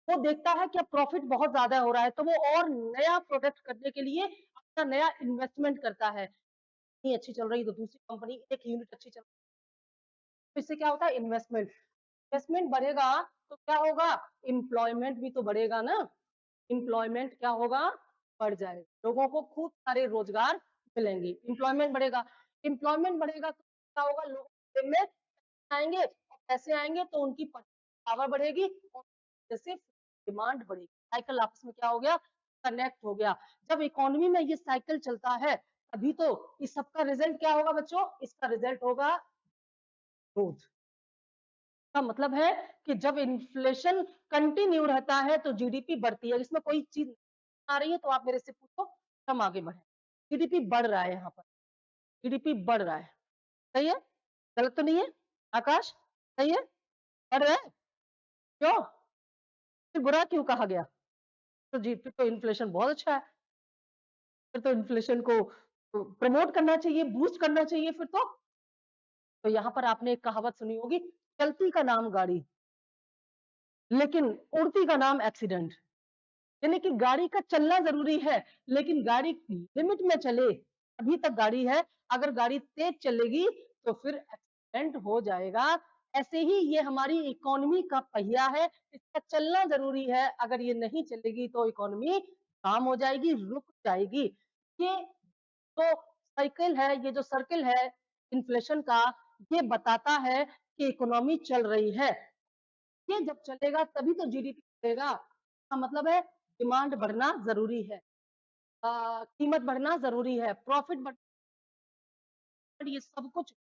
वो देखता है कि अब प्रॉफिट बहुत ज्यादा हो रहा है, तो वो और नया प्रोडक्ट करने के लिए अपना नया इन्वेस्टमेंट करता है। इतनी अच्छी चल रही तो दूसरी कंपनी एक यूनिट अच्छी चल रही, तो इससे क्या होता है, इन्वेस्टमेंट। इन्वेस्टमेंट बढ़ेगा तो क्या होगा, एम्प्लॉयमेंट भी तो बढ़ेगा ना। एम्प्लॉयमेंट क्या होगा, बढ़ जाएगा, लोगों को खूब सारे रोजगार मिलेंगे, एम्प्लॉयमेंट बढ़ेगा। एम्प्लॉयमेंट बढ़ेगा तो क्या होगा, लोगों में आएंगे और पैसे आएंगे तो उनकी पावर बढ़ेगी और जैसे डिमांड बढ़ेगी। साइकिल आपस में क्या हो गया, कनेक्ट हो गया। जब इकोनॉमी में ये साइकिल चलता है तभी तो इस सबका रिजल्ट क्या होगा बच्चों, इसका रिजल्ट होगा ग्रोथ। का मतलब है कि जब इन्फ्लेशन कंटिन्यू रहता है तो जीडीपी बढ़ती है। इसमें कोई चीज आ रही है तो आप मेरे से पूछो, हम आगे बढ़े। जीडीपी बढ़ रहा है, यहाँ पर जीडीपी बढ़ रहा है, सही है, गलत तो नहीं है आकाश, सही है, बढ़ रहा है, क्यों, फिर बुरा क्यों कहा गया, तो जी फिर तो इन्फ्लेशन बहुत अच्छा है, फिर तो इन्फ्लेशन को प्रमोट करना चाहिए, बूस्ट करना चाहिए फिर तो यहाँ पर आपने एक कहावत सुनी होगी, चलती का नाम गाड़ी लेकिन उड़ती का नाम एक्सीडेंट। यानी कि गाड़ी का चलना जरूरी है लेकिन गाड़ी लिमिट में चले, अभी तक गाड़ी है, अगर गाड़ी तेज चलेगी तो फिर एक्सीडेंट हो जाएगा। ऐसे ही ये हमारी इकोनॉमी का पहिया है, इसका चलना जरूरी है, अगर ये नहीं चलेगी तो इकोनॉमी काम हो जाएगी, रुक जाएगी। ये तो साइकिल है, ये जो सर्किल है इन्फ्लेशन का, ये बताता है कि इकोनॉमी चल रही है। ये जब चलेगा तभी तो जीडीपी बढ़ेगा, का मतलब है डिमांड बढ़ना जरूरी है, कीमत बढ़ना जरूरी है, प्रॉफिट बढ़ना, ये सब कुछ।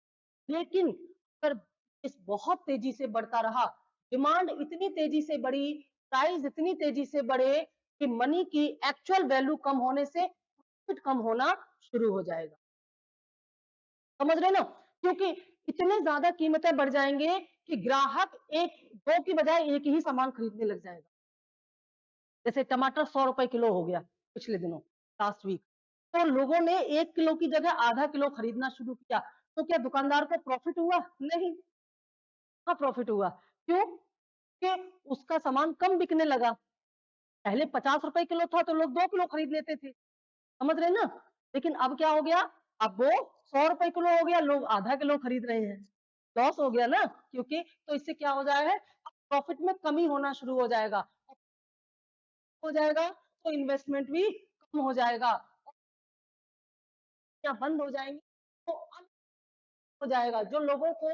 लेकिन अगर इस बहुत तेजी से बढ़ता रहा, डिमांड इतनी तेजी से बढ़ी, प्राइस इतनी तेजी से बढ़े कि मनी की एक्चुअल वैल्यू कम होने से प्रॉफिट कम होना शुरू हो जाएगा। समझ रहे ना, क्योंकि इतने ज्यादा कीमतें बढ़ जाएंगे कि ग्राहक एक दो की बजाय एक ही सामान खरीदने लग जाएगा। जैसे टमाटर 100 रुपए किलो हो गया पिछले दिनों, लास्ट वीक, तो लोगों ने 1 किलो की जगह आधा किलो खरीदना शुरू किया, तो क्या दुकानदार को प्रॉफिट हुआ, नहीं, हाँ प्रॉफिट हुआ, क्यों कि उसका सामान कम बिकने लगा। पहले 50 रुपए किलो था तो लोग 2 किलो खरीद लेते थे, समझ रहे ना, लेकिन अब क्या हो गया, अब वो 100 रुपए किलो हो गया, लोग आधा किलो खरीद रहे हैं, लॉस हो गया ना, क्योंकि तो इससे क्या हो जाएगा, प्रॉफिट में कमी होना शुरू हो जाएगा तो इन्वेस्टमेंट भी कम हो जाएगा, या बंद हो जाएंगे तो हो जाएगा, जो लोगों को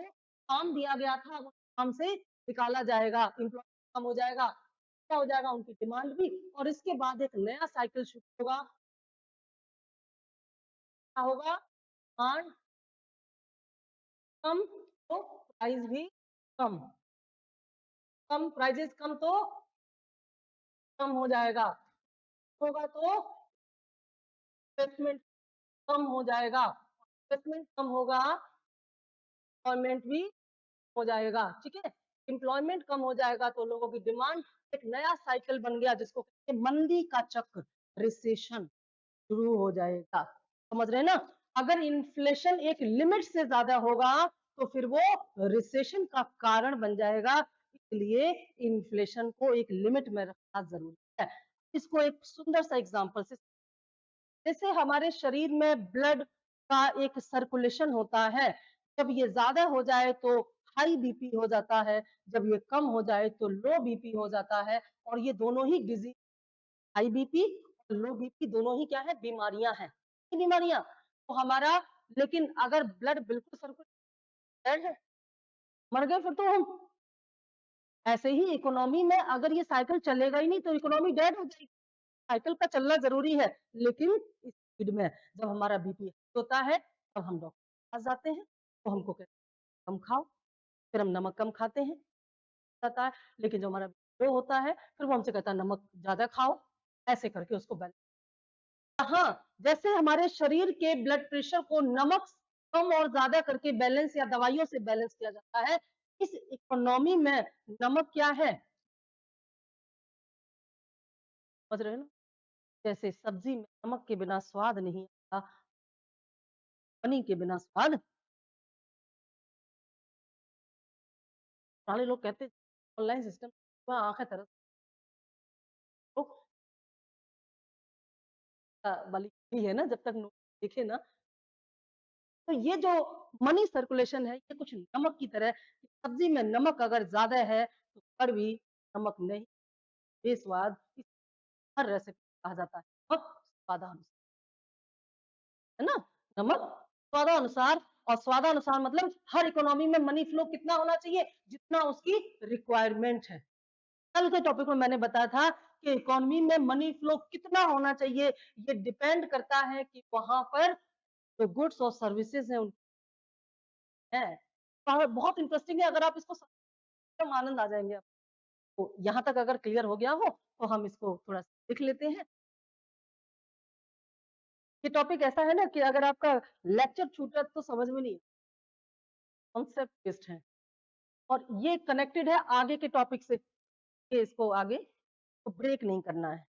काम दिया गया था वो काम से निकाला जाएगा, एम्प्लॉय कम हो जाएगा, क्या हो जाएगा, उनकी डिमांड भी, और इसके बाद एक नया साइकिल शुरू होगा, क्या होगा, डिमांड कम तो प्राइस भी कम, कम प्राइजेस कम तो कम हो जाएगा, होगा तो इन्वेस्टमेंट कम हो जाएगा, इन्वेस्टमेंट कम होगा, एम्प्लॉयमेंट भी हो जाएगा, ठीक है, एम्प्लॉयमेंट कम हो जाएगा तो लोगों की डिमांड, एक नया साइकिल बन गया जिसको कहते हैं मंदी का चक्र, रिसेशन शुरू हो जाएगा, समझ रहे हैं ना। अगर इन्फ्लेशन एक लिमिट से ज्यादा होगा तो फिर वो रिसेशन का कारण बन जाएगा, इसलिए इन्फ्लेशन को एक लिमिट में रखना जरूरी है। इसको एक सुंदर सा एग्जांपल से, जैसे हमारे शरीर में ब्लड का एक सर्कुलेशन होता है, जब ये ज्यादा हो जाए तो हाई बीपी हो जाता है, जब ये कम हो जाए तो लो बीपी हो जाता है, और ये दोनों ही डिजीज, हाई बीपी और लो बीपी दोनों ही क्या है, बीमारियां हैं, बीमारियां, तो हमारा, लेकिन अगर ब्लड बिल्कुल सर्कुलेट है, मर गए फिर तो हम। ऐसे ही इकोनॉमी में अगर ये साइकिल चलेगा ही नहीं तो इकोनॉमी डेड हो जाएगी, साइकिल का चलना जरूरी है, लेकिन इस स्पीड में, जब हमारा बीपी होता है तब हम डॉक्टर के पास जाते हैं, तो हमको कहते हैं कम खाओ, फिर हम नमक कम खाते हैं, रहता है, लेकिन जो हमारा लो होता है, फिर वो हमसे कहता है नमक ज़्यादा खाओ, ऐसे करके उसको बैलेंस। हाँ, जैसे हमारे शरीर के ब्लड प्रेशर को नमक कम और ज़्यादा करके बैलेंस या दवाइयों से बैलेंस किया जाता है, इस इकोनॉमी में नमक क्या है? समझ रहे हो ना? जैसे सब्जी में नमक के बिना स्वाद नहीं आता, पानी के बिना स्वाद। सारे लोग कहते हैं ऑनलाइन सिस्टम आंखें तरस तो वाली ही है ना, जब तक देखे ना, तो ये जो मनी सर्कुलेशन है, ये कुछ नमक की तरह, सब्जी में नमक अगर ज्यादा है तो कड़वी, नमक नहीं, बेस्वाद, हर रेसिपी कहा जाता है नमक स्वादानुसार, है ना? नमक स्वादानुसार, और स्वादानुसार मतलब हर इकोनॉमी में मनी फ्लो कितना होना चाहिए, जितना उसकी रिक्वायरमेंट है। कल के टॉपिक में मैंने बताया था कि इकोनॉमी में मनी फ्लो कितना होना चाहिए, ये डिपेंड करता है कि वहां पर जो गुड्स और सर्विसेज है बहुत इंटरेस्टिंग है, अगर आप इसको समझ आनंद आ जाएंगे आप। तो यहाँ तक अगर क्लियर हो गया हो तो हम इसको थोड़ा देख लेते हैं। ये टॉपिक ऐसा है ना कि अगर आपका लेक्चर छूटा तो समझ में नहीं, कॉन्सेप्ट बेस्ड है, और ये कनेक्टेड है आगे के टॉपिक से, कि इसको आगे तो ब्रेक नहीं करना है।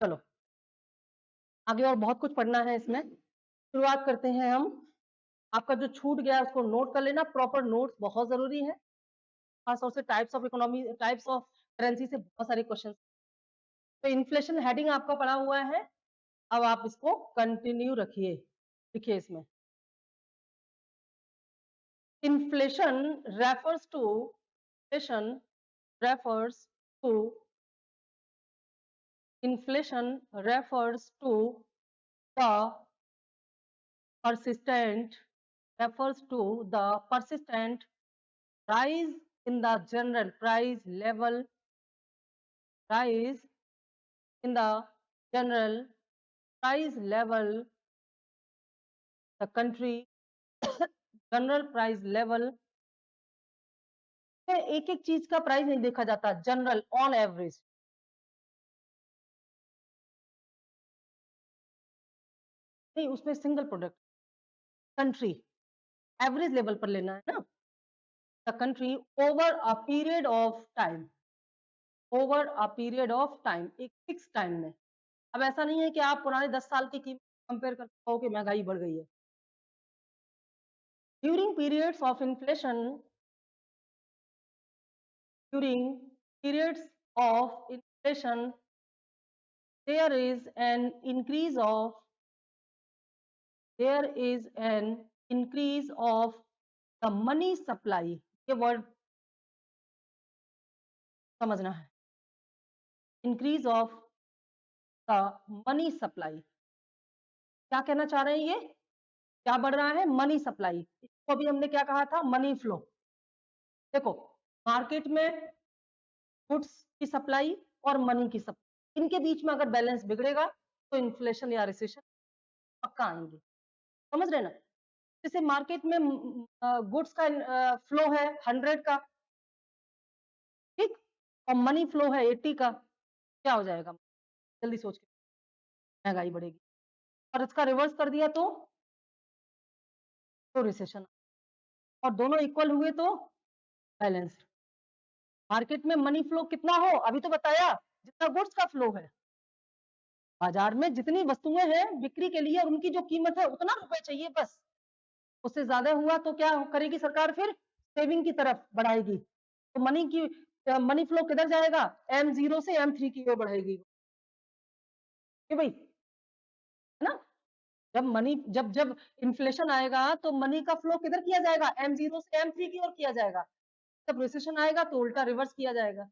चलो आगे और बहुत कुछ पढ़ना है इसमें, शुरुआत करते हैं हम। आपका जो छूट गया उसको नोट कर लेना, प्रॉपर नोट्स बहुत जरूरी है, खासतौर से types of economy, types of currency से बहुत सारे क्वेश्चन। तो इन्फ्लेशन हेडिंग आपका पड़ा हुआ है, अब आप इसको कंटिन्यू रखिए, लिखिए इसमें। Inflation refers to, inflation refers to, inflation refers to the persistent, refers to the persistent rise in the general price level, rise in the general price level, the country general price level. एक एक चीज का price नहीं देखा जाता, general on average, नहीं उसमें single product, country average level पर लेना है ना, the country over a period of time, over a period of time, एक फिक्स टाइम में। अब ऐसा नहीं है कि आप पुराने 10 साल की कीमत कंपेयर करते हो कि महंगाई बढ़ गई है। During periods of inflation, during periods of inflation there is an increase of, there is an increase of the money supply, ये वर्ड समझना है, increase of the money supply, क्या कहना चाह रहे हैं ये, क्या बढ़ रहा है, मनी सप्लाई। इसको अभी हमने क्या कहा था, मनी फ्लो। देखो मार्केट में गुड्स की सप्लाई और मनी की सप्लाई, इनके बीच में अगर बैलेंस बिगड़ेगा तो इन्फ्लेशन या रिसेशन पक्का आएंगे, समझ रहे ना? जैसे मार्केट में गुड्स का फ्लो है 100 का, ठीक, और मनी फ्लो है 80 का, क्या हो जाएगा, जल्दी सोच के, महंगाई बढ़ेगी। और इसका रिवर्स कर दिया तो रिसेशन, और दोनों इक्वल हुए तो बैलेंस्ड। मार्केट में मनी फ्लो कितना हो, अभी तो बताया, जितना गुड्स का फ्लो है, बाजार में जितनी वस्तुएं हैं बिक्री के लिए उनकी जो कीमत है उतना रुपए चाहिए बस, उससे ज्यादा हुआ तो क्या करेगी सरकार, फिर सेविंग की तरफ बढ़ाएगी, तो मनी फ्लो किधर जाएगा, M0 से M3 की ओर बढ़ाएगी, कि भाई, है ना? जब जब इन्फ्लेशन आएगा तो मनी का फ्लो किधर किया जाएगा, M0 से M3 की ओर किया जाएगा, जब रिसेशन आएगा तो उल्टा रिवर्स किया जाएगा,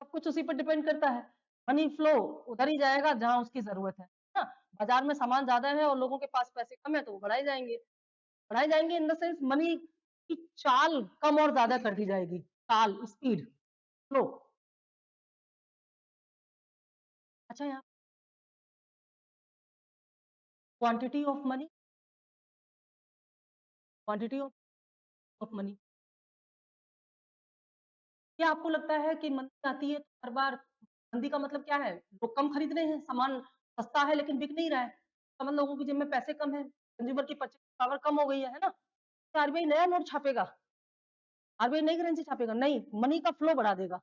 सब कुछ उसी पर डिपेंड करता है। मनी फ्लो उधर ही जाएगा जहां उसकी जरूरत है ना, बाजार में सामान ज्यादा है और लोगों के पास पैसे कम है तो वो बढ़ाए जाएंगे, बढ़ाए जाएंगे इन द सेंस मनी की चाल कम और ज्यादा कर दी जाएगी, चाल, स्पीड, फ्लो। अच्छा यहाँ quantity of money, quantity of money, क्या आपको लगता है कि मंदी आती है तो हर बार मंदी का मतलब क्या है? लोग कम खरीद रहे हैं, सामान सस्ता है लेकिन बिक नहीं रहा है। समझ लोगों की जेब में पैसे कम है, कंज्यूमर की परचेज़ पावर कम हो गई है ना? तो आरबीआई नया नोट छापेगा, आरबीआई नई करेंसी छापेगा, नहीं, मनी का फ्लो बढ़ा देगा।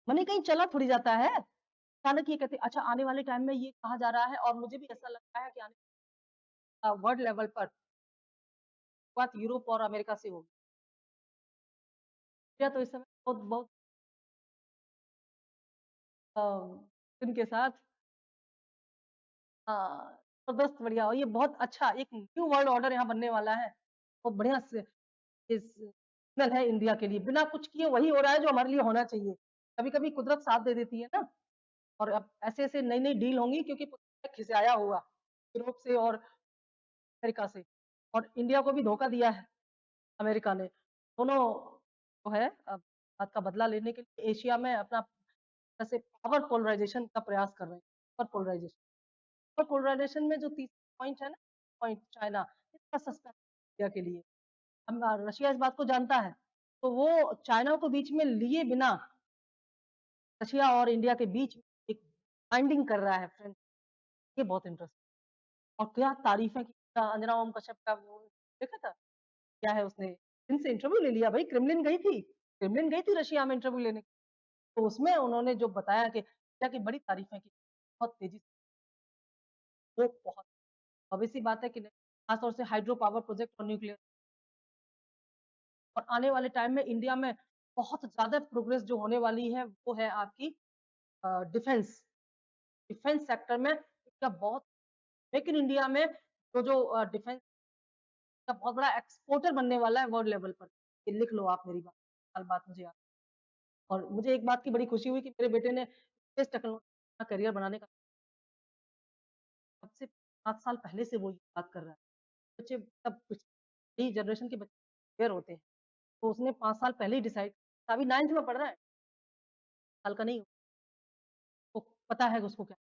मनी कहीं चला थोड़ी जाता है। अचानक ये कहते अच्छा आने वाले टाइम में ये कहा जा रहा है और मुझे भी ऐसा लगता है कि आने वर्ल्ड लेवल पर बात यूरोप और अमेरिका से होगी। इंडिया तो इस समय बहुत बहुत अ, इनके साथ ज़बरदस्त बढ़िया और ये बहुत अच्छा एक न्यू वर्ल्ड ऑर्डर यहाँ बनने वाला है। बहुत बढ़िया से इस सिग्नल है इंडिया के लिए, बिना कुछ किए वही हो रहा है जो हमारे लिए होना चाहिए। कभी-कभी कुदरत साथ दे देती है ना और अब ऐसे-ऐसे नई-नई डील होंगी क्योंकि खिसियाया हुआ यूरोप से और अमेरिका से और इंडिया को भी धोखा दिया है अमेरिका ने। दोनों जो है बात का बदला लेने के लिए एशिया में अपना जैसे पावर पोलराइजेशन का प्रयास कर रहे हैं। पावर पोलराइजेशन और पोलराइजेशन में जो तीसरा पॉइंट है ना, पॉइंट चाइना, इतना सस्ता इंडिया के लिए। हम रशिया इस बात को जानता है, तो वो चाइना को बीच में लिए बिना रशिया और इंडिया के बीच एक बाइंडिंग कर रहा है फ्रेंड, ये बहुत इंटरेस्टिंग और क्या तारीफ़ें की अंजना ओम कश्यप का वो देखा था? क्या है उसने इनसे इंटरव्यू ले लिया भाई, क्रेमलिन गई थी रशिया में इंटरव्यू लेने, तो उसमें उन्होंने जो बताया कि इंडिया की बड़ी तारीफ़ें की, बहुत तेज़ी से वो बहुत ऑब्वियस सी बात है कि खास तौर से हाइड्रो पावर प्रोजेक्ट और न्यूक्लियर और आने वाले टाइम में इंडिया में बहुत ज़्यादा प्रोग्रेस जो होने वाली है, वो है आपकी डिफेंस। डिफेंस सेक्टर में इसका बहुत मेक इन इंडिया में जो डिफेंस का बहुत बड़ा एक्सपोर्टर बनने वाला है वर्ल्ड लेवल पर। ये लिख लो आप मेरी बात, कल बात मुझे याद और मुझे एक बात की बड़ी खुशी हुई कि मेरे बेटे ने स्पेस टेक्नोलॉजी का करियर बनाने का अब से 7 साल पहले से वो ये बात कर रहा है। बच्चे तब पिछली जनरेशन के बच्चे अवेयर होते हैं, तो उसने 5 साल पहले ही डिसाइड अभी 9th में पढ़ रहा है, साल का नहीं, तो पता है उसको क्या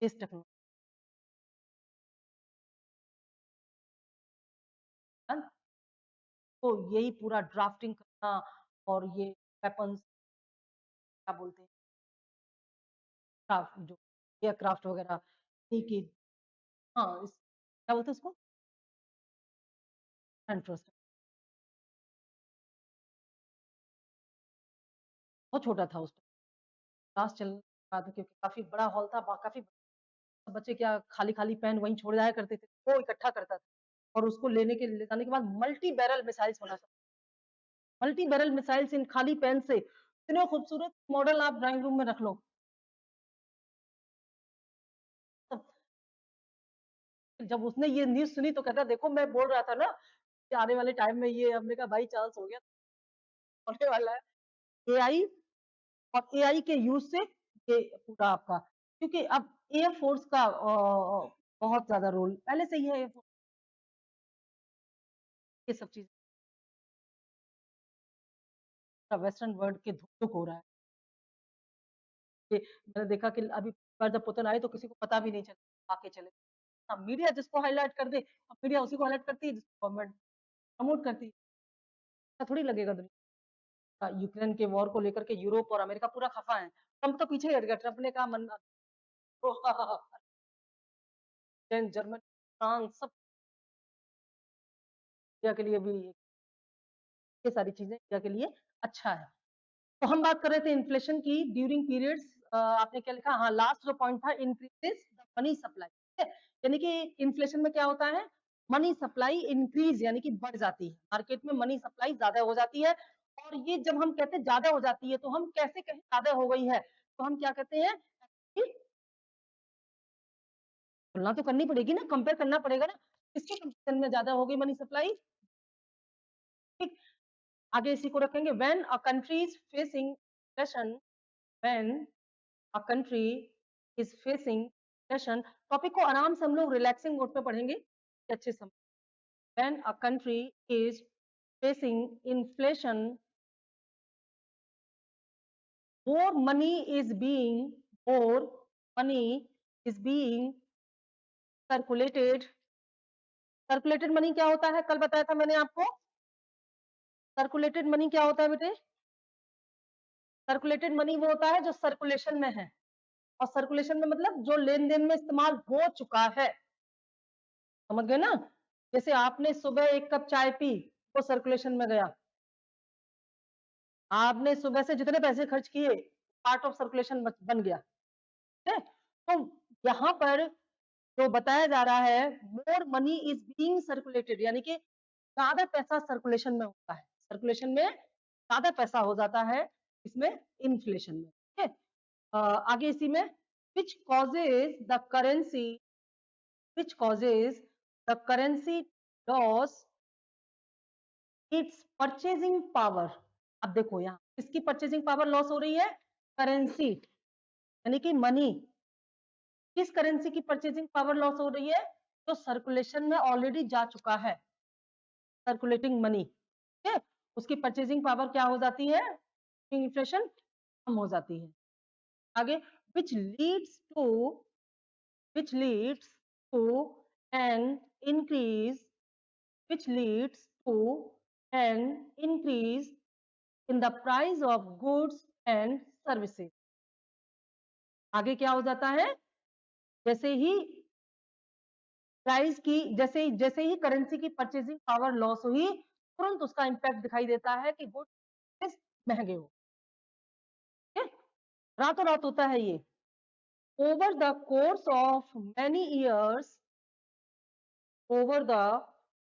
स्पेस टेक्नोलॉजी है ना? तो यही पूरा ड्राफ्टिंग करना और ये वेपन्स क्या बोलते हैं क्राफ्ट जो एयरक्राफ्ट वगैरह ठीक है हाँ, क्या बोलते हैं उसको? इंटरेस्ट बहुत छोटा था उस टाइम, क्लास चल रहा था क्योंकि काफ़ी बड़ा हॉल था, काफ़ी बच्चे क्या खाली-खाली पेन वहीं छोड़ जाया करते थे, वो इकट्ठा करता था और उसको ले जाने के बाद मल्टी बैरल मिसाइल्स बना सकता मल्टी बैरल मिसाइल्स इन खाली पेन से, इतने खूबसूरत मॉडल आप ड्राइंग रूम में रख लो। जब उसने ये न्यूज़ सुनी तो कहता देखो मैं बोल रहा था ना, कि आने वाले टाइम में ये हमने कहा भाई चांस हो गया, होने वाला है। एआई और एआई के यूज़ से ये पूरा आपका क्योंकि अब एयर फ़ोर्स का बहुत ज़्यादा रोल पहले से ही है एयर फ़ोर्स ये सब चीज़ वेस्टर्न वर्ल्ड के धुक-धुक हो रहा है। कि मैंने देखा कि अभी बार जब पुतन आए तो किसी को पता भी नहीं चला, आके चले। हाँ, मीडिया जिसको हाइलाइट कर दे, अब मीडिया उसी को हाइलाइट करती है जिसको गवर्नमेंट प्रमोट करती है। ऐसा थोड़ी लगेगा दुनिया यूक्रेन के वॉर को लेकर के यूरोप और अमेरिका पूरा खफ़ा है। ट्रम्प तो पीछे ही हट गया, ट्रम्प ने कहा मन जर्मनी, फ्रांस सब इंडिया के लिए भी ये सारी चीज़ें इंडिया के लिए अच्छा है। तो हम बात कर रहे थे इन्फ्लेशन की ड्यूरिंग पीरियड्स आपने क्या लिखा हाँ लास्ट जो पॉइंट था इंक्रीजेस द मनी सप्लाई ठीक है यानी कि इन्फ्लेशन में क्या होता है मनी सप्लाई इंक्रीज यानी कि बढ़ जाती है मार्केट में मनी सप्लाई ज्यादा हो जाती है और ये जब हम कहते हैं ज्यादा हो जाती है तो हम कैसे कहें ज्यादा हो गई है तो हम क्या कहते हैं कि तुलना तो करनी पड़ेगी ना कंपेयर करना पड़ेगा ना किसके कंपेरिजन में ज्यादा हो गई मनी सप्लाई ठीक आगे इसी को रखेंगे when a country is facing recession when a country is facing recession topic को आराम से हम लोग रिलैक्सिंग मोड पे पढ़ेंगे अच्छे से when a country is facing inflation more money is being more money is being circulated, circulated money क्या होता है? कल बताया था मैंने आपको। सर्कुलेटेड मनी क्या होता है बेटे? सर्कुलेटेड मनी वो होता है जो सर्कुलेशन में है, और सर्कुलेशन में मतलब जो लेन देन में इस्तेमाल हो चुका है, समझ गए ना? जैसे आपने सुबह 1 कप चाय पी, वो सर्कुलेशन में गया। आपने सुबह से जितने पैसे खर्च किए, पार्ट ऑफ सर्कुलेशन बन गया। ठीक है? तो यहाँ पर जो बताया जा रहा है, more money is being circulated, यानी कि ज्यादा पैसा सर्कुलेशन में होता है, सर्कुलेशन में ज्यादा पैसा हो जाता है, इसमें इन्फ्लेशन में। ठीक है? आगे इसी में which causes the currency which causes the currency loss its purchasing power। अब देखो यहाँ किसकी परचेजिंग पावर लॉस हो रही है? करेंसी, यानी कि मनी। किस करेंसी की परचेजिंग पावर लॉस हो रही है? तो सर्कुलेशन में ऑलरेडी जा चुका है, सर्कुलेटिंग मनी। ठीक है? उसकी परचेजिंग पावर क्या हो जाती है? इन्फ्लेशन कम हो जाती है। आगे which leads to which leads to an increase which leads to an increase in the price of goods and services। आगे क्या हो जाता है? जैसे ही प्राइस की जैसे जैसे ही करेंसी की परचेजिंग पावर लॉस हुई, तुरंत उसका इंपैक्ट दिखाई देता है कि गुड्स महंगे हो। रातों रात होता है ये। Over the course of many years over the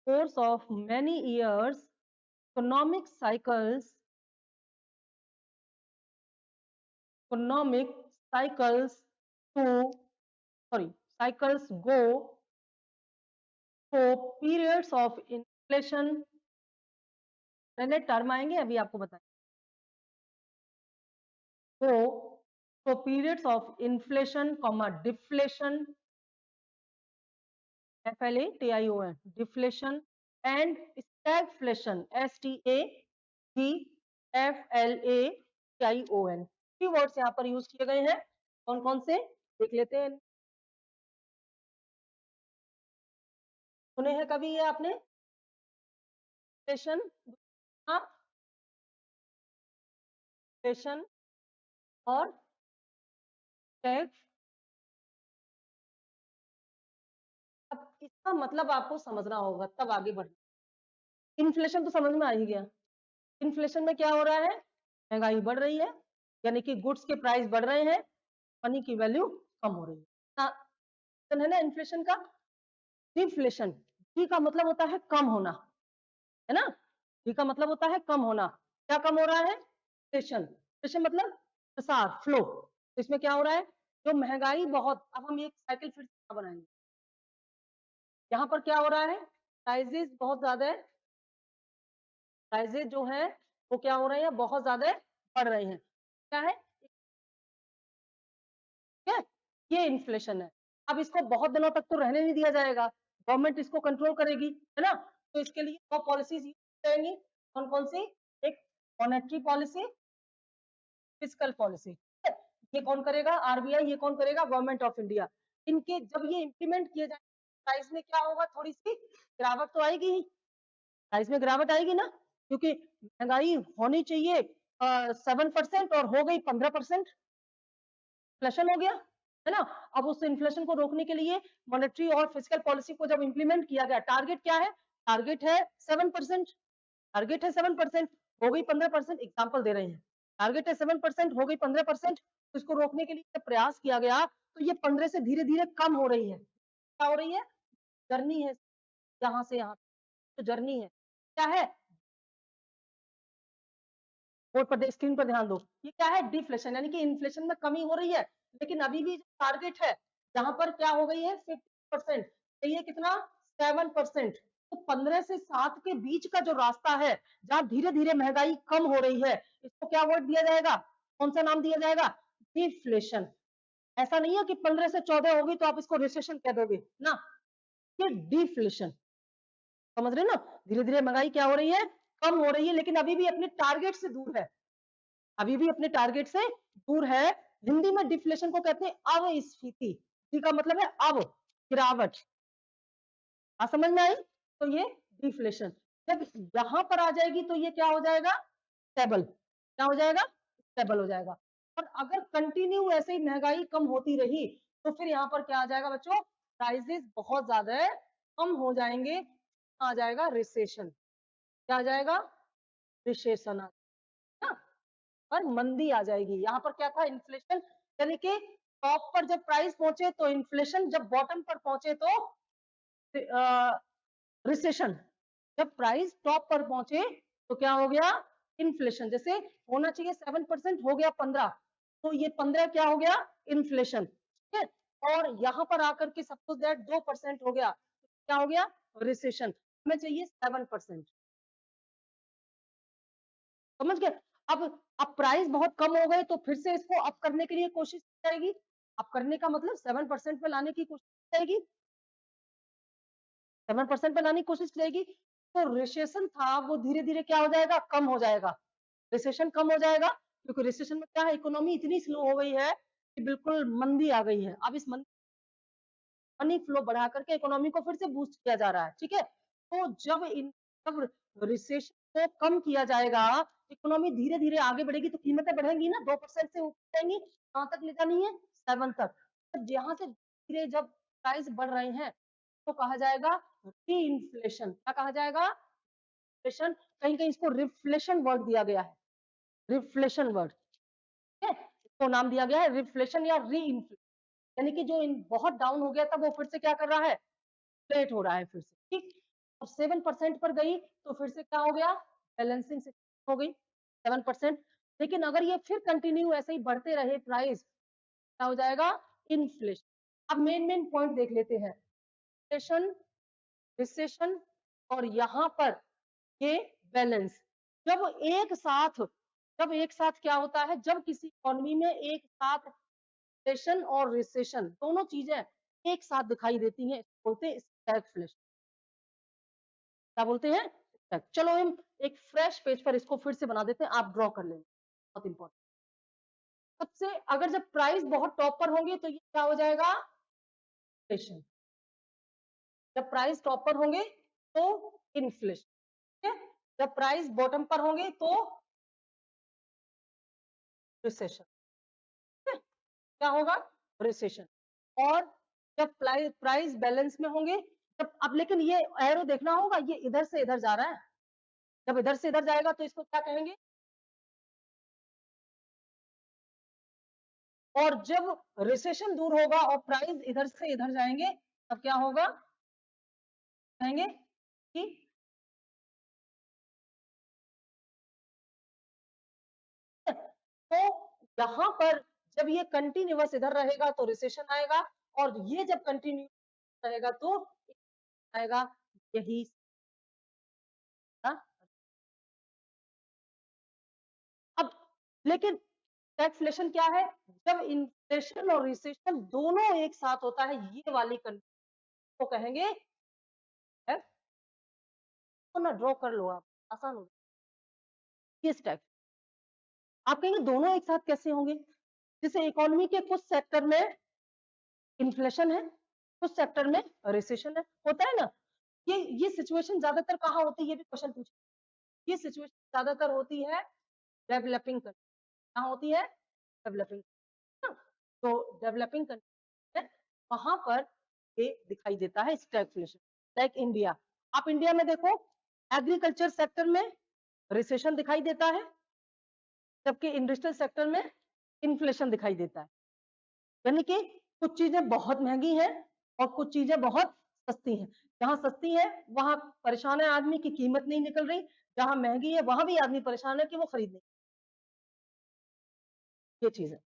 course of many years, economic cycles to cycles go through periods of inflation। पहले टर्म आएंगे, अभी आपको बताएं। तो periods of inflation, deflation, FLATION, deflation and stagflation, STAGFLATION। Three words यहाँ पर use किए गए हैं। कौन कौन से देख लेते हैं? सुने हैं कभी ये आपने? inflation, inflation और stag। अब इसका मतलब आपको समझना होगा, तब आगे बढ़ना। इन्फ्लेशन तो समझ में आ ही गया। इन्फ्लेशन में क्या हो रहा है? महंगाई बढ़ रही है, यानी कि गुड्स के प्राइस बढ़ रहे हैं, मनी की वैल्यू कम हो रही है। है ना इन्फ्लेशन का। डिफ्लेशन, डी का मतलब होता है कम होना, है ना? डी का मतलब होता है कम होना। क्या कम हो रहा है? इन्फ्लेशन। इन्फ्लेशन मतलब प्रसार, फ्लो। तो इसमें क्या हो रहा है? जो महंगाई बहुत, अब हम एक साइकिल फिर से बनाएंगे। यहाँ पर क्या हो रहा है? प्राइजेस बहुत ज्यादा है, प्राइजेस जो है वो क्या हो रहे हैं? बहुत ज्यादा बढ़ रहे हैं। क्या है? क्या? ये इन्फ्लेशन है। अब इसको बहुत दिनों तक तो रहने नहीं दिया जाएगा, गवर्नमेंट इसको कंट्रोल करेगी, है ना? तो इसके लिए वो पॉलिसीज रहेंगी। कौन कौन सी? एक मॉनेटरी पॉलिसी, फिस्कल पॉलिसी। ये कौन करेगा? आरबीआई। ये कौन करेगा? Government of India. इनके जब ये इंप्लीमेंट किए जाए, प्राइस में क्या होगा? थोड़ी सी गिरावट तो आएगी ही, प्राइस में गिरावट आएगी ना, क्योंकि महंगाई होनी चाहिए 7% और हो गई 15%, इन्फ्लेशन हो गया, है ना? अब उस इन्फ्लेशन को रोकने के लिए मॉनेटरी और फिस्कल पॉलिसी को जब इंप्लीमेंट किया गया, टारगेट क्या है? टारगेट है 7%, टारगेट है 7%, हो गई 15%, एग्जाम्पल दे रहे हैं। टारगेट है 7%, हो गई 15%, तो इसको रोकने के लिए जब प्रयास किया गया, तो ये 15 से धीरे धीरे कम हो रही है। क्या हो रही है? जर्नी है, यहाँ से यहाँ तो जर्नी है। क्या है? बोर्ड पर स्क्रीन पर ध्यान दो, ये क्या है? डिफ्लेशन, यानी कि इन्फ्लेशन में कमी हो रही है, लेकिन अभी भी टारगेट है जहां पर क्या हो गई है? 50%, ये कितना? 7%। तो 15 से 7 के बीच का जो रास्ता है, जहां धीरे धीरे महंगाई कम हो रही है, इसको क्या वर्ड दिया जाएगा? कौन सा नाम दिया जाएगा? डिफ्लेशन। ऐसा नहीं है कि 15 से 14 होगी तो आप इसको रिसेशन कह दोगे ना, ये डिफ्लेशन। समझ रहे ना? धीरे धीरे महंगाई क्या हो रही है? कम हो रही है, लेकिन अभी भी अपने टारगेट से दूर है, अभी भी अपने टारगेट से दूर है। हिंदी में डिफ्लेशन को कहते हैं अवस्फीति। डी का मतलब है अब, गिरावट। समझ में आई? तो ये डिफ्लेशन। जब यहां पर आ जाएगी तो ये क्या हो जाएगा? स्टेबल। क्या हो जाएगा? स्टेबल हो जाएगा। और अगर कंटिन्यू ऐसे ही महंगाई कम होती रही तो फिर यहाँ पर क्या आ जाएगा बच्चों? प्राइसेस बहुत ज्यादा कम हो जाएंगे, आ जाएगा रिसेशन। क्या आ जाएगा? रिसेशन आ जाएगा, और मंदी आ जाएगी। यहाँ पर क्या था? इन्फ्लेशन, यानी कि टॉप पर जब प्राइस पहुंचे तो इन्फ्लेशन, जब बॉटम पर पहुंचे तो रिसेशन। जब प्राइस टॉप पर पहुंचे तो क्या हो गया? इन्फ्लेशन। जैसे होना चाहिए 7%, हो गया 15, तो ये 15 क्या हो गया? इन्फ्लेशन। ठीक है, और यहां पर आकर के सपोज दैट 2% हो गया, क्या हो गया? रिसेशन। हमें चाहिए 7%। समझ गए? अब प्राइस बहुत कम हो गए तो फिर से इसको अप करने के लिए कोशिश की जाएगी। अप करने का मतलब 7% पे लाने की कोशिश की जाएगी, 7% पे लाने की कोशिश की जाएगी। तो रिसेशन था वो धीरे धीरे क्या हो जाएगा? कम हो जाएगा। रिसेशन कम हो जाएगा क्योंकि रिसेशन में क्या है? इकोनॉमी इतनी स्लो हो गई है कि बिल्कुल मंदी आ गई है। अब इस मनी फ्लो बढ़ा करके इकोनॉमी को फिर से बूस्ट किया जा रहा है। ठीक है, तो जब रिसेशन को कम किया जाएगा, इकोनॉमी धीरे धीरे आगे बढ़ेगी तो कीमतें बढ़ेंगी ना, 2% से ऊपर जाएंगी। कहां तक ले जानी है? 7 तक। तो यहाँ से धीरे जब प्राइस बढ़ रहे हैं तो कहा जाएगा री इन्फ्लेशन। क्या कहा जाएगा? इन्फ्लेशन। कहीं कहीं इसको रिफ्लेशन वर्ड दिया गया है, रिफ्लेशन वर्ड। ठीक है, इसको नाम दिया गया है रिफ्लेशन या री इन्फ्लेशन, यानी कि जो बहुत डाउन हो गया था वो फिर से क्या कर रहा है? प्लेट हो रहा है फिर से। ठीक, अब 7% पर गई तो फिर से क्या हो गया? बैलेंसिंग से हो गई 7%। लेकिन अगर ये फिर कंटिन्यू ऐसे ही बढ़ते रहे प्राइस, क्या हो जाएगा? इन्फ्लेशन। अब मेन मेन पॉइंट देख लेते हैं। इन्फ्लेशन, रिसेशन, और यहां पर ये बैलेंस। जब एक साथ जब एक साथ क्या होता है? जब किसी इकोनॉमी में एक साथ इन्फ्लेशन और रिसेशन दोनों चीजें एक साथ दिखाई देती हैं, बोलते हैं स्टैगफ्लेशन। क्या बोलते हैं? चलो हम एक फ्रेश पेज पर इसको फिर से बना देते हैं, आप ड्रॉ कर लेंगे, बहुत इंपॉर्टेंट। सबसे अगर जब प्राइस बहुत टॉप पर होंगे तो ये क्या हो जाएगा? इन्फ्लेशन। जब प्राइस टॉप पर होंगे तो इन्फ्लेशन। ठीक है, जब प्राइस बॉटम पर होंगे तो रिसेशन। क्या होगा? रिसेशन। और जब प्राइस बैलेंस में होंगे, जब अब लेकिन ये एरो देखना होगा, ये इधर से इधर जा रहा है। जब इधर से इधर जाएगा तो इसको क्या कहेंगे? और जब रिसेशन दूर होगा और प्राइस इधर से इधर जाएंगे तब क्या होगा? कहेंगे कि तो यहां पर जब ये कंटिन्यूअस इधर रहेगा तो रिसेशन आएगा, और ये जब कंटिन्यू रहेगा तो आएगा। यही था। अब लेकिन स्टैगफ्लेशन क्या है? जब इन्फ्लेशन और रिसेशन दोनों एक साथ होता है, ये वाली कंडीशन को कहेंगे। तो ना ड्रॉ कर लो आप, आसान हो। ये स्टेप आप कहेंगे दोनों एक साथ कैसे होंगे? जैसे इकोनॉमी के कुछ सेक्टर में इन्फ्लेशन है, कुछ सेक्टर में रिसेशन है, होता है ना। ये सिचुएशन ज्यादातर कहाँ होती है? ये भी क्वेश्चन पूछे। ये सिचुएशन ज्यादातर होती है डेवलपिंग कंट्री। कहाँ होती है? डेवलपिंग। तो डेवलपिंग कंट्री है, वहां पर ये दिखाई देता है स्टैगफ्लेशन। लाइक इंडिया, आप इंडिया में देखो, एग्रीकल्चर सेक्टर में रिसेशन दिखाई देता है, जबकि इंडस्ट्रियल सेक्टर में इन्फ्लेशन दिखाई देता है। यानी कि कुछ चीजें बहुत महंगी हैं और कुछ चीजें बहुत सस्ती हैं। जहां सस्ती है वहां परेशान है आदमी की कीमत नहीं निकल रही, जहां महंगी है वहां भी आदमी परेशान है कि वो खरीद नहीं। ये चीज है।